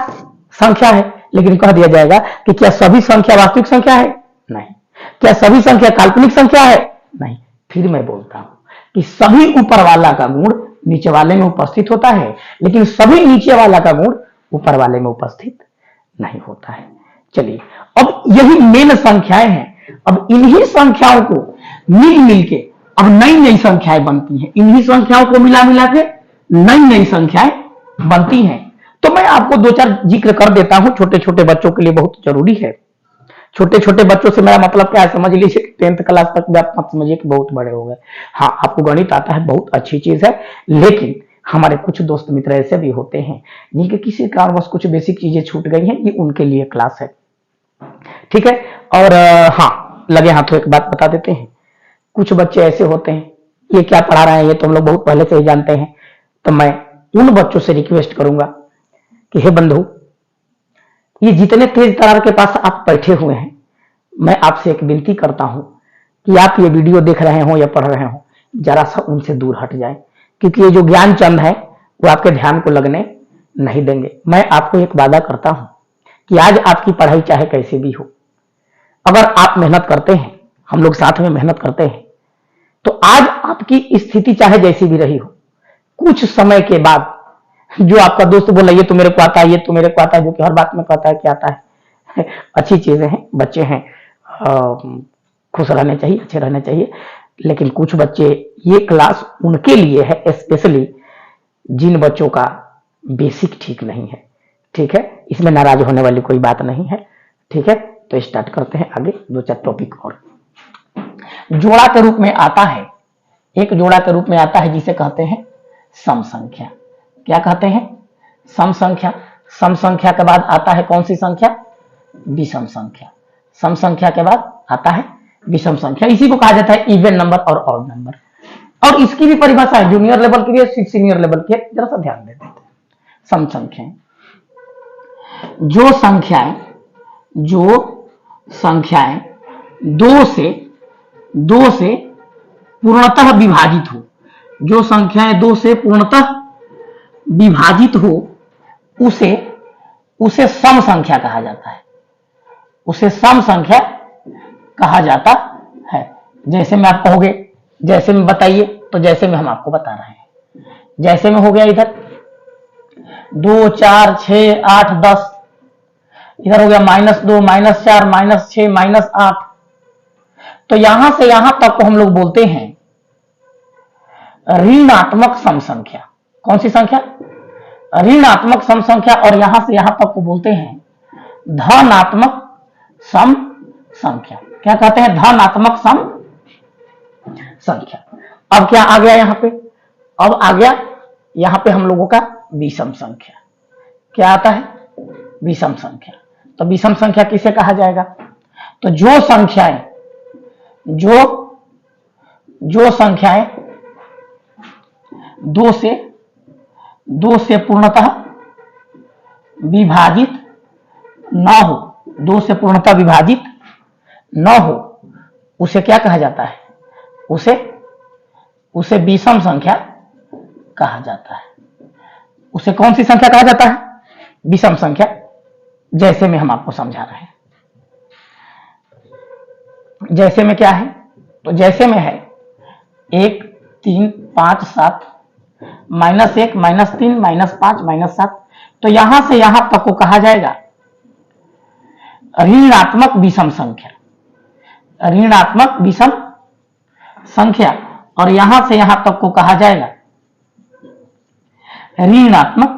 संख्या है, लेकिन कह दिया जाएगा कि क्या सभी संख्या वास्तविक संख्या है, नहीं। क्या सभी संख्या काल्पनिक संख्या है, नहीं। फिर मैं बोलता हूं कि सभी ऊपर वाला का गुण नीचे वाले में उपस्थित होता है, लेकिन सभी नीचे वाला का गुण ऊपर वाले में उपस्थित नहीं होता है। चलिए अब यही मेन संख्याएं हैं। अब इन्हीं संख्याओं को मिल मिलके अब नई नई संख्याएं बनती हैं, इन्हीं संख्याओं को मिला मिला के नई नई संख्याएं बनती हैं। तो मैं आपको 2-4 जिक्र कर देता हूं, छोटे छोटे बच्चों के लिए बहुत जरूरी है। छोटे छोटे बच्चों से मेरा मतलब क्या है, समझ लीजिए 10th क्लास तक भी आप समझिए कि बहुत बड़े हो गए। हाँ, आपको गणित आता है, बहुत अच्छी चीज है, लेकिन हमारे कुछ दोस्त मित्र ऐसे भी होते हैं जिनके किसी कारणवश कुछ बेसिक चीजें छूट गई हैं, ये उनके लिए क्लास है, ठीक है। और हाँ, लगे हाथों एक बात बता देते हैं, कुछ बच्चे ऐसे होते हैं, ये क्या पढ़ा रहे हैं ये तो हम लोग बहुत पहले से ही जानते हैं। तो मैं उन बच्चों से रिक्वेस्ट करूंगा कि हे बंधु, ये जितने तेज तरार के पास आप बैठे हुए हैं, मैं आपसे एक विनती करता हूं कि आप ये वीडियो देख रहे हो या पढ़ रहे हो, जरा सा उनसे दूर हट जाए, क्योंकि ये जो ज्ञान चंद है वो आपके ध्यान को लगने नहीं देंगे। मैं आपको एक वादा करता हूं कि आज आपकी पढ़ाई चाहे कैसी भी हो, अगर आप मेहनत करते हैं, हम लोग साथ में मेहनत करते हैं, तो आज आपकी स्थिति चाहे जैसी भी रही हो, कुछ समय के बाद जो आपका दोस्त बोला ये तो मेरे को आता है, ये तो मेरे को आता है, जो कि हर बात में कहता है कि आता है, अच्छी चीजें हैं, बच्चे हैं, खुश रहने चाहिए, अच्छे रहने चाहिए। लेकिन कुछ बच्चे, ये क्लास उनके लिए है स्पेशली जिन बच्चों का बेसिक ठीक नहीं है, ठीक है। इसमें नाराज होने वाली कोई बात नहीं है, ठीक है। तो स्टार्ट करते हैं आगे 2-4 टॉपिक और। जोड़ा के रूप में आता है, एक जोड़ा के रूप में आता है जिसे कहते हैं सम संख्या। क्या कहते हैं, सम संख्या। सम संख्या के बाद आता है कौन सी संख्या, विषम संख्या। सम संख्या के बाद आता है विषम संख्या। इसी को कहा जाता है इवन नंबर और ऑड नंबर। और इसकी भी परिभाषा है, जूनियर लेवल की है, सीनियर लेवल की है, जरा सा ध्यान देते हैं। सम संख्याएं, जो संख्याएं दो से पूर्णतः विभाजित हो, जो संख्याएं 2 से पूर्णतः विभाजित हो, उसे सम संख्या कहा जाता है, उसे सम संख्या कहा जाता है। जैसे में आप कहोगे, जैसे में बताइए, तो जैसे में हम आपको बता रहे हैं। जैसे में हो गया इधर 2, 4, 6, 8, 10, इधर हो गया -2, -4, -6, -8। तो यहां से यहां तक को हम लोग बोलते हैं ऋणात्मक सम संख्या। कौन सी संख्या? ऋणात्मक सम संख्या। और यहां से यहां तक को बोलते हैं धनात्मक सम संख्या। क्या कहते हैं? धनात्मक सम संख्या। अब क्या आ गया यहां पे? अब आ गया यहां पे हम लोगों का विषम संख्या। क्या आता है? विषम संख्या। तो विषम संख्या किसे कहा जाएगा? तो जो संख्याएं दो से पूर्णतः विभाजित न हो, दो से पूर्णतः विभाजित न हो, उसे क्या कहा जाता है? उसे विषम संख्या कहा जाता है। उसे कौन सी संख्या कहा जाता है? विषम संख्या। जैसे में हम आपको समझा रहे हैं। जैसे में क्या है? तो जैसे में है 1, 3, 5, 7, -1, -3, -5, -7। तो यहां से यहां तक को कहा जाएगा ऋणात्मक विषम संख्या। ऋणात्मक विषम संख्या। और यहां से यहां तक को कहा जाएगा ऋणात्मक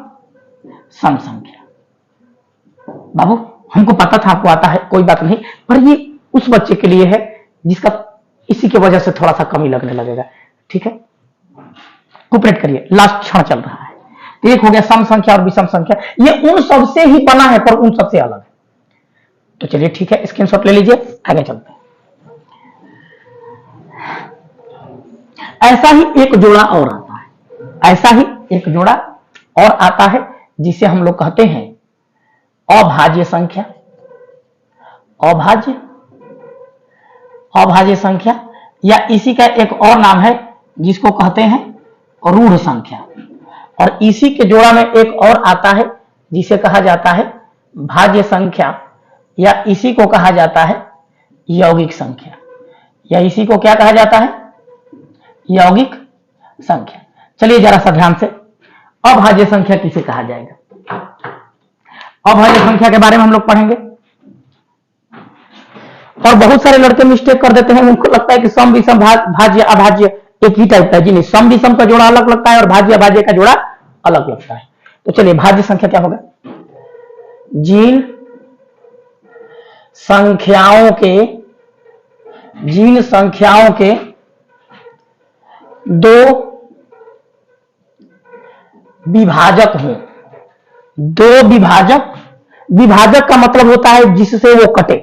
सम संख्या। बाबू हमको पता था आपको आता है, कोई बात नहीं, पर ये उस बच्चे के लिए है जिसका इसी की वजह से थोड़ा सा कमी लगने लगेगा। ठीक है, कोऑपरेट करिए, लास्ट क्षण चल रहा है। तो एक हो गया सम संख्या और विषम संख्या। ये उन सबसे ही बना है पर उन सबसे अलग है। तो चलिए ठीक है, स्क्रीनशॉट ले लीजिए, आगे चलते हैं। ऐसा ही एक जोड़ा और आता है। ऐसा ही एक जोड़ा और आता है जिसे हम लोग कहते हैं अभाज्य संख्या। अभाज्य संख्या, या इसी का एक और नाम है जिसको कहते हैं रूढ़ संख्या। और इसी के जोड़ा में एक और आता है जिसे कहा जाता है भाज्य संख्या, या इसी को कहा जाता है यौगिक संख्या। या इसी को क्या कहा जाता है? यौगिक संख्या। चलिए जरा सा ध्यान से, अभाज्य संख्या किसे कहा जाएगा? अभाज्य संख्या के बारे में हम लोग पढ़ेंगे। और बहुत सारे लड़के मिस्टेक कर देते हैं, उनको लगता है कि सम विषम भाज्य अभाज्य एक ही टाइप का है। जी नहीं, सम विषम का जोड़ा अलग लगता है और भाज्य अभाज्य का जोड़ा अलग लगता है। तो चलिए, भाज्य संख्या क्या होगा? जिन संख्याओं के दो विभाजक हों। दो विभाजक का मतलब होता है जिससे वो कटे,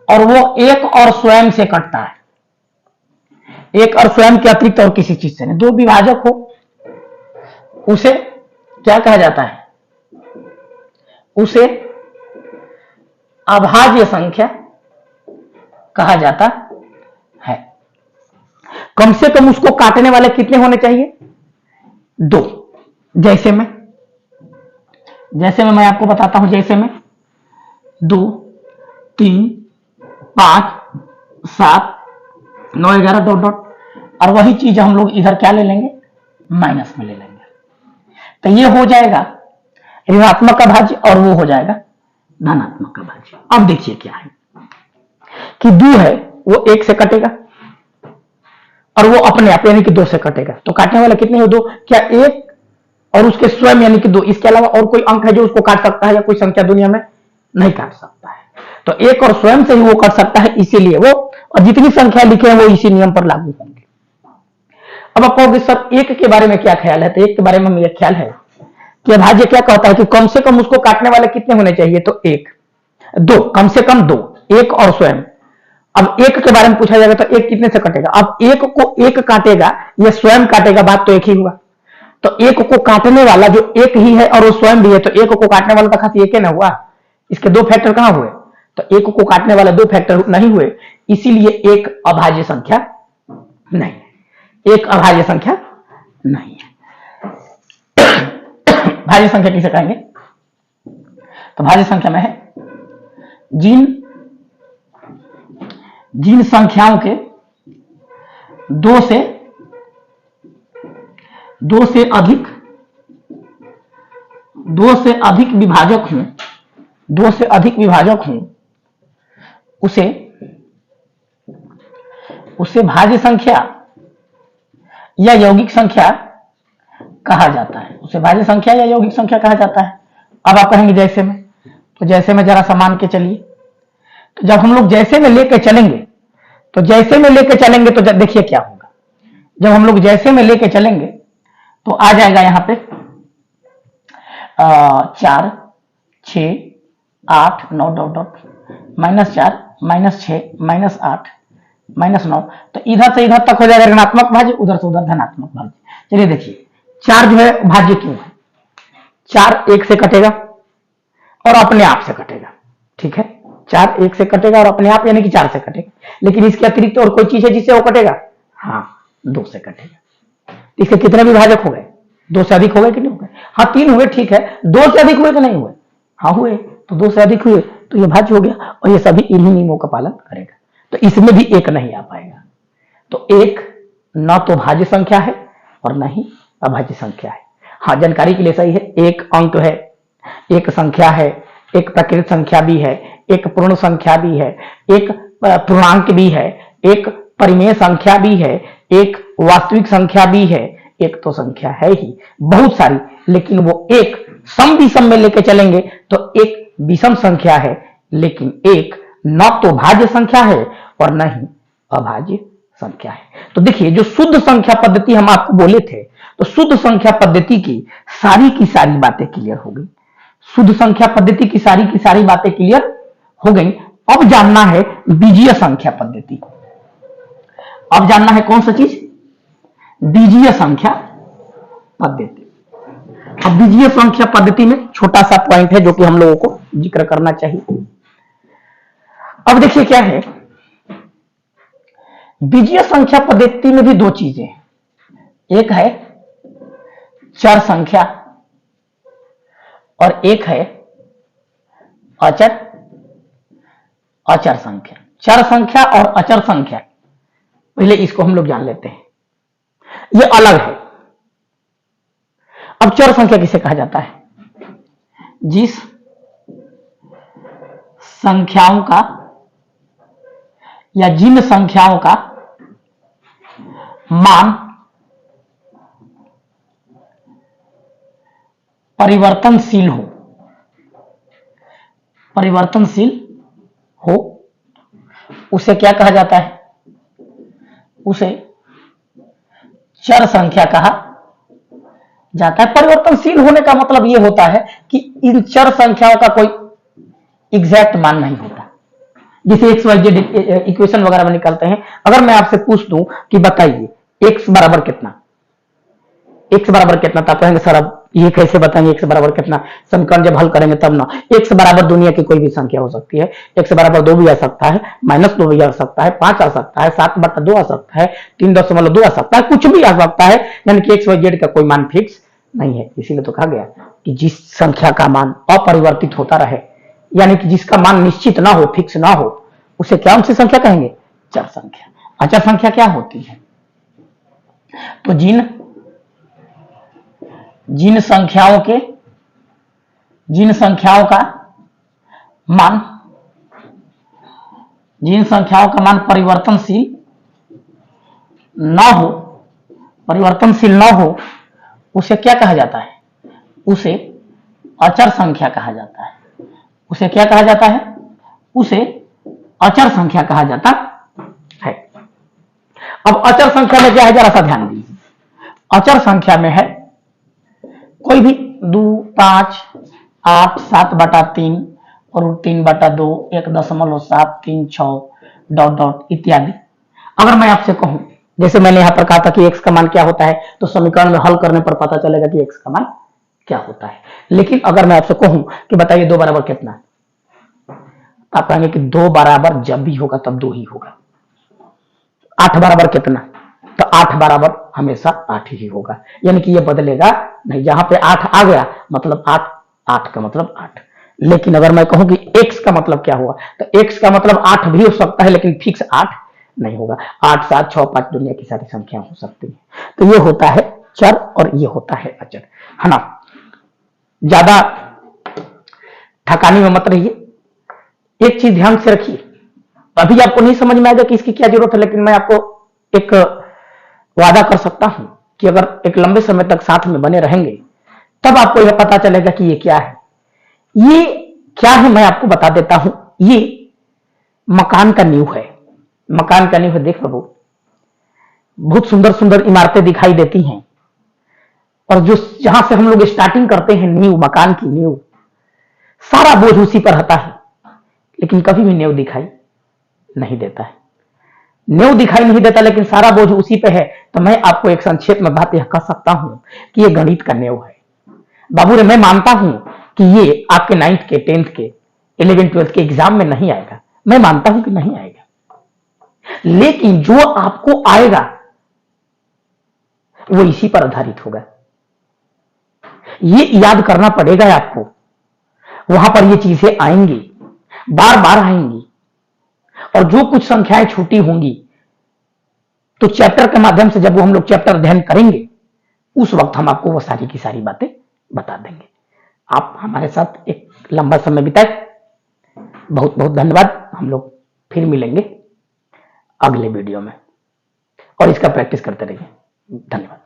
और वो एक और स्वयं से कटता है। एक और स्वयं के अतिरिक्त और किसी चीज से नहीं। दो विभाजक हो, उसे क्या कहा जाता है? उसे अभाज्य संख्या कहा जाता है। कम से कम उसको काटने वाले कितने होने चाहिए? दो। जैसे में मैं आपको बताता हूं। जैसे में 2, 3, 5, 7, 9, 11 डॉट डॉट। और वही चीज हम लोग इधर क्या ले लेंगे? माइनस में ले लेंगे। तो ये हो जाएगा ऋणात्मक का भाज्य और वो हो जाएगा धनात्मक का भाज्य। अब देखिए क्या है कि 2 है वो 1 से कटेगा और वो अपने आप यानी कि 2 से कटेगा। तो काटने वाला कितने हो? 2। क्या 1 और उसके स्वयं यानी कि 2, इसके अलावा और कोई अंक है जो उसको काट सकता है? या कोई संख्या दुनिया में नहीं काट सकता है। तो 1 और स्वयं से ही वो कर सकता है, इसीलिए वो, और जितनी संख्या लिखे हैं वो इसी नियम पर लागू होंगे। अब आप कहोगे सर 1 के बारे में क्या ख्याल है? तो 1 के बारे में मेरा ख्याल है कि अभाज्य क्या कहता है कि कम से कम उसको काटने वाले कितने होने चाहिए? तो 1, 2, कम से कम 2, 1 और स्वयं। अब 1 के बारे में पूछा जाएगा तो 1 कितने से कटेगा? अब 1 को 1 काटेगा या स्वयं काटेगा, बात तो एक ही हुआ। तो 1 को काटने वाला जो 1 ही है और वो स्वयं भी है, तो 1 को काटने वाला तो खास 1 ना हुआ। इसके 2 फैक्टर कहां हुए? तो 1 को काटने वाले 2 फैक्टर नहीं हुए, इसीलिए 1 अभाज्य संख्या नहीं है। 1 अभाज्य संख्या नहीं है। भाज्य संख्या किसे कहेंगे? तो भाज्य संख्या में है जिन संख्याओं के 2 से अधिक विभाजक हों, 2 से अधिक विभाजक हों, उसे भाज्य संख्या या यौगिक संख्या कहा जाता है। उसे भाज्य संख्या या यौगिक संख्या कहा जाता है। अब आप कहेंगे जैसे में, तो जैसे में जरा सा मान के चलिए। तो जब हम लोग जैसे में लेके चलेंगे, तो जैसे में लेके चलेंगे तो देखिए क्या होगा। जब हम लोग जैसे में लेके चलेंगे तो आ जाएगा यहां पे 4 6 8 9 डॉट डॉट -4 -6 -8 -9। तो इधर से इधर तक हो जाएगा ऋणात्मक भाज्य, उधर से उधर धनात्मक भाज्य। चलिए देखिए 4 जो है भाज्य क्यों है? 4 1 से कटेगा और अपने आप से कटेगा, ठीक है। 4 1 से कटेगा और अपने आप यानी कि 4 से कटेगा, लेकिन इसके अतिरिक्त और कोई चीज है जिससे वो कटेगा? हाँ, 2 से कटेगा। इसके कितने विभाजक हो गए? 2 से अधिक हो गए कि नहीं हो गए? हाँ 3 हुए, ठीक है। 2 से अधिक हुए कि नहीं हुए? हाँ हुए। तो 2 से अधिक हुए तो ये भाज्य हो गया और ये सभी इन्हीं नियमों का पालन करेगा। तो इसमें भी 1 नहीं आ पाएगा। तो 1 न तो भाज्य संख्या है और न ही अभाज्य संख्या है। हाँ, जानकारी के लिए सही है, एक अंक है, एक संख्या है, एक प्रकृत संख्या भी है, एक पूर्ण संख्या भी है, एक पूर्णांक भी है, एक परिमेय संख्या भी है, एक वास्तविक संख्या भी है। एक तो संख्या है ही बहुत सारी, लेकिन वो एक सम विषम में लेके चलेंगे तो एक विषम संख्या है, लेकिन एक न तो भाज्य संख्या है और न ही अभाज्य संख्या है। तो देखिए, जो शुद्ध संख्या पद्धति हम आपको बोले थे, तो शुद्ध संख्या पद्धति की सारी बातें क्लियर हो गई। शुद्ध संख्या पद्धति की सारी बातें क्लियर हो गई। अब जानना है बीजीय संख्या पद्धति। अब जानना है कौन सा चीज? बीजीय संख्या पद्धति। अब बीजीय संख्या पद्धति में छोटा सा पॉइंट है जो कि हम लोगों को जिक्र करना चाहिए। अब देखिए क्या है, बीजीय संख्या पद्धति में भी 2 चीजें हैं। एक है चर संख्या और एक है अचर संख्या। चर संख्या और अचर संख्या, पहले इसको हम लोग जान लेते हैं, ये अलग है। अब चर संख्या किसे कहा जाता है? जिस संख्याओं का या जिन संख्याओं का मान परिवर्तनशील हो, उसे क्या कहा जाता है? उसे चर संख्या कहा जाता है। परिवर्तनशील होने का मतलब यह होता है कि इन चर संख्याओं का कोई एग्जैक्ट मान नहीं होता। जिसे XYZ इक्वेशन वगैरह में निकलते हैं। अगर मैं आपसे पूछ दूं कि बताइए x बराबर कितना, x बराबर कितना, तो आप कहेंगे सर अब ये कैसे बताएंगे x बराबर कितना? समीकरण जब हल करेंगे तब ना। x बराबर दुनिया की कोई भी संख्या हो सकती है। x बराबर 2 भी आ सकता है, -2 भी आ सकता है, 5 आ सकता है, 7/2 आ सकता है, 3.2 आ सकता है, कुछ भी आ सकता है। यानी कि XYZ का कोई मान फिक्स नहीं है। इसीलिए तो कहा गया कि जिस संख्या का मान अपरिवर्तित होता रहे, यानी कि जिसका मान निश्चित ना हो, फिक्स ना हो, उसे क्या सी संख्या कहेंगे? चर संख्या। अचर संख्या क्या होती है? तो जिन संख्याओं का मान परिवर्तनशील न हो, उसे क्या कहा जाता है? उसे अचर संख्या कहा जाता है। उसे क्या कहा जाता है? उसे अचर संख्या कहा जाता है। अब अचर संख्या में क्या है, जरा सा ध्यान दीजिए। अचर संख्या में है कोई भी 2, 5, 8, 7/3 और 3/2, 1.736 डॉट डॉट इत्यादि। अगर मैं आपसे कहूं, जैसे मैंने यहां पर कहा था कि x का मान क्या होता है, तो समीकरण में हल करने पर पता चलेगा कि x का मान क्या होता है। लेकिन अगर मैं आपसे कहूं कि बताइए 2 बराबर कितना, आप कहेंगे कि 2 बराबर जब भी होगा तब 2 ही होगा। 8 बराबर कितना, तो 8 बराबर हमेशा 8 ही होगा। यानी कि ये बदलेगा नहीं। जहां पे 8 आ गया मतलब 8 का मतलब 8। लेकिन अगर मैं कहूं कि x का मतलब क्या होगा, तो x का मतलब 8 भी हो सकता है, लेकिन फिक्स 8 नहीं होगा। 8, 7, 6, 5 दुनिया की सारी संख्या हो सकती है। तो ये होता है चर और ये होता है अचर, है ना। ज्यादा ठकानी में मत रहिए। एक चीज ध्यान से रखिए, तो अभी आपको नहीं समझ में आएगा कि इसकी क्या जरूरत है, लेकिन मैं आपको एक वादा कर सकता हूं कि अगर एक लंबे समय तक साथ में बने रहेंगे तब आपको यह पता चलेगा कि ये क्या है। ये क्या है मैं आपको बता देता हूं। ये मकान का नींव है। मकान का नींव है। देख लो, बहुत सुंदर सुंदर इमारतें दिखाई देती हैं, और जो जहां से हम लोग स्टार्टिंग करते हैं, नींव, मकान की नींव, सारा बोझ उसी पर रहता है, लेकिन कभी भी नींव दिखाई नहीं देता है। नींव दिखाई नहीं देता लेकिन सारा बोझ उसी पे है। तो मैं आपको एक संक्षेप में बात यह कह सकता हूं कि यह गणित का नींव है। बाबू रे, मैं मानता हूं कि ये आपके 9th के, 10th के, 11th 12th के एग्जाम में नहीं आएगा, मैं मानता हूं कि नहीं आएगा, लेकिन जो आपको आएगा वो इसी पर आधारित होगा। ये याद करना पड़ेगा आपको। वहां पर ये चीजें आएंगी, बार बार आएंगी, और जो कुछ संख्याएं छूटी होंगी तो चैप्टर के माध्यम से जब वो हम लोग चैप्टर अध्ययन करेंगे उस वक्त हम आपको वो सारी की सारी बातें बता देंगे। आप हमारे साथ एक लंबा समय बिताए, बहुत बहुत धन्यवाद। हम लोग फिर मिलेंगे अगले वीडियो में, और इसका प्रैक्टिस करते रहिए। धन्यवाद।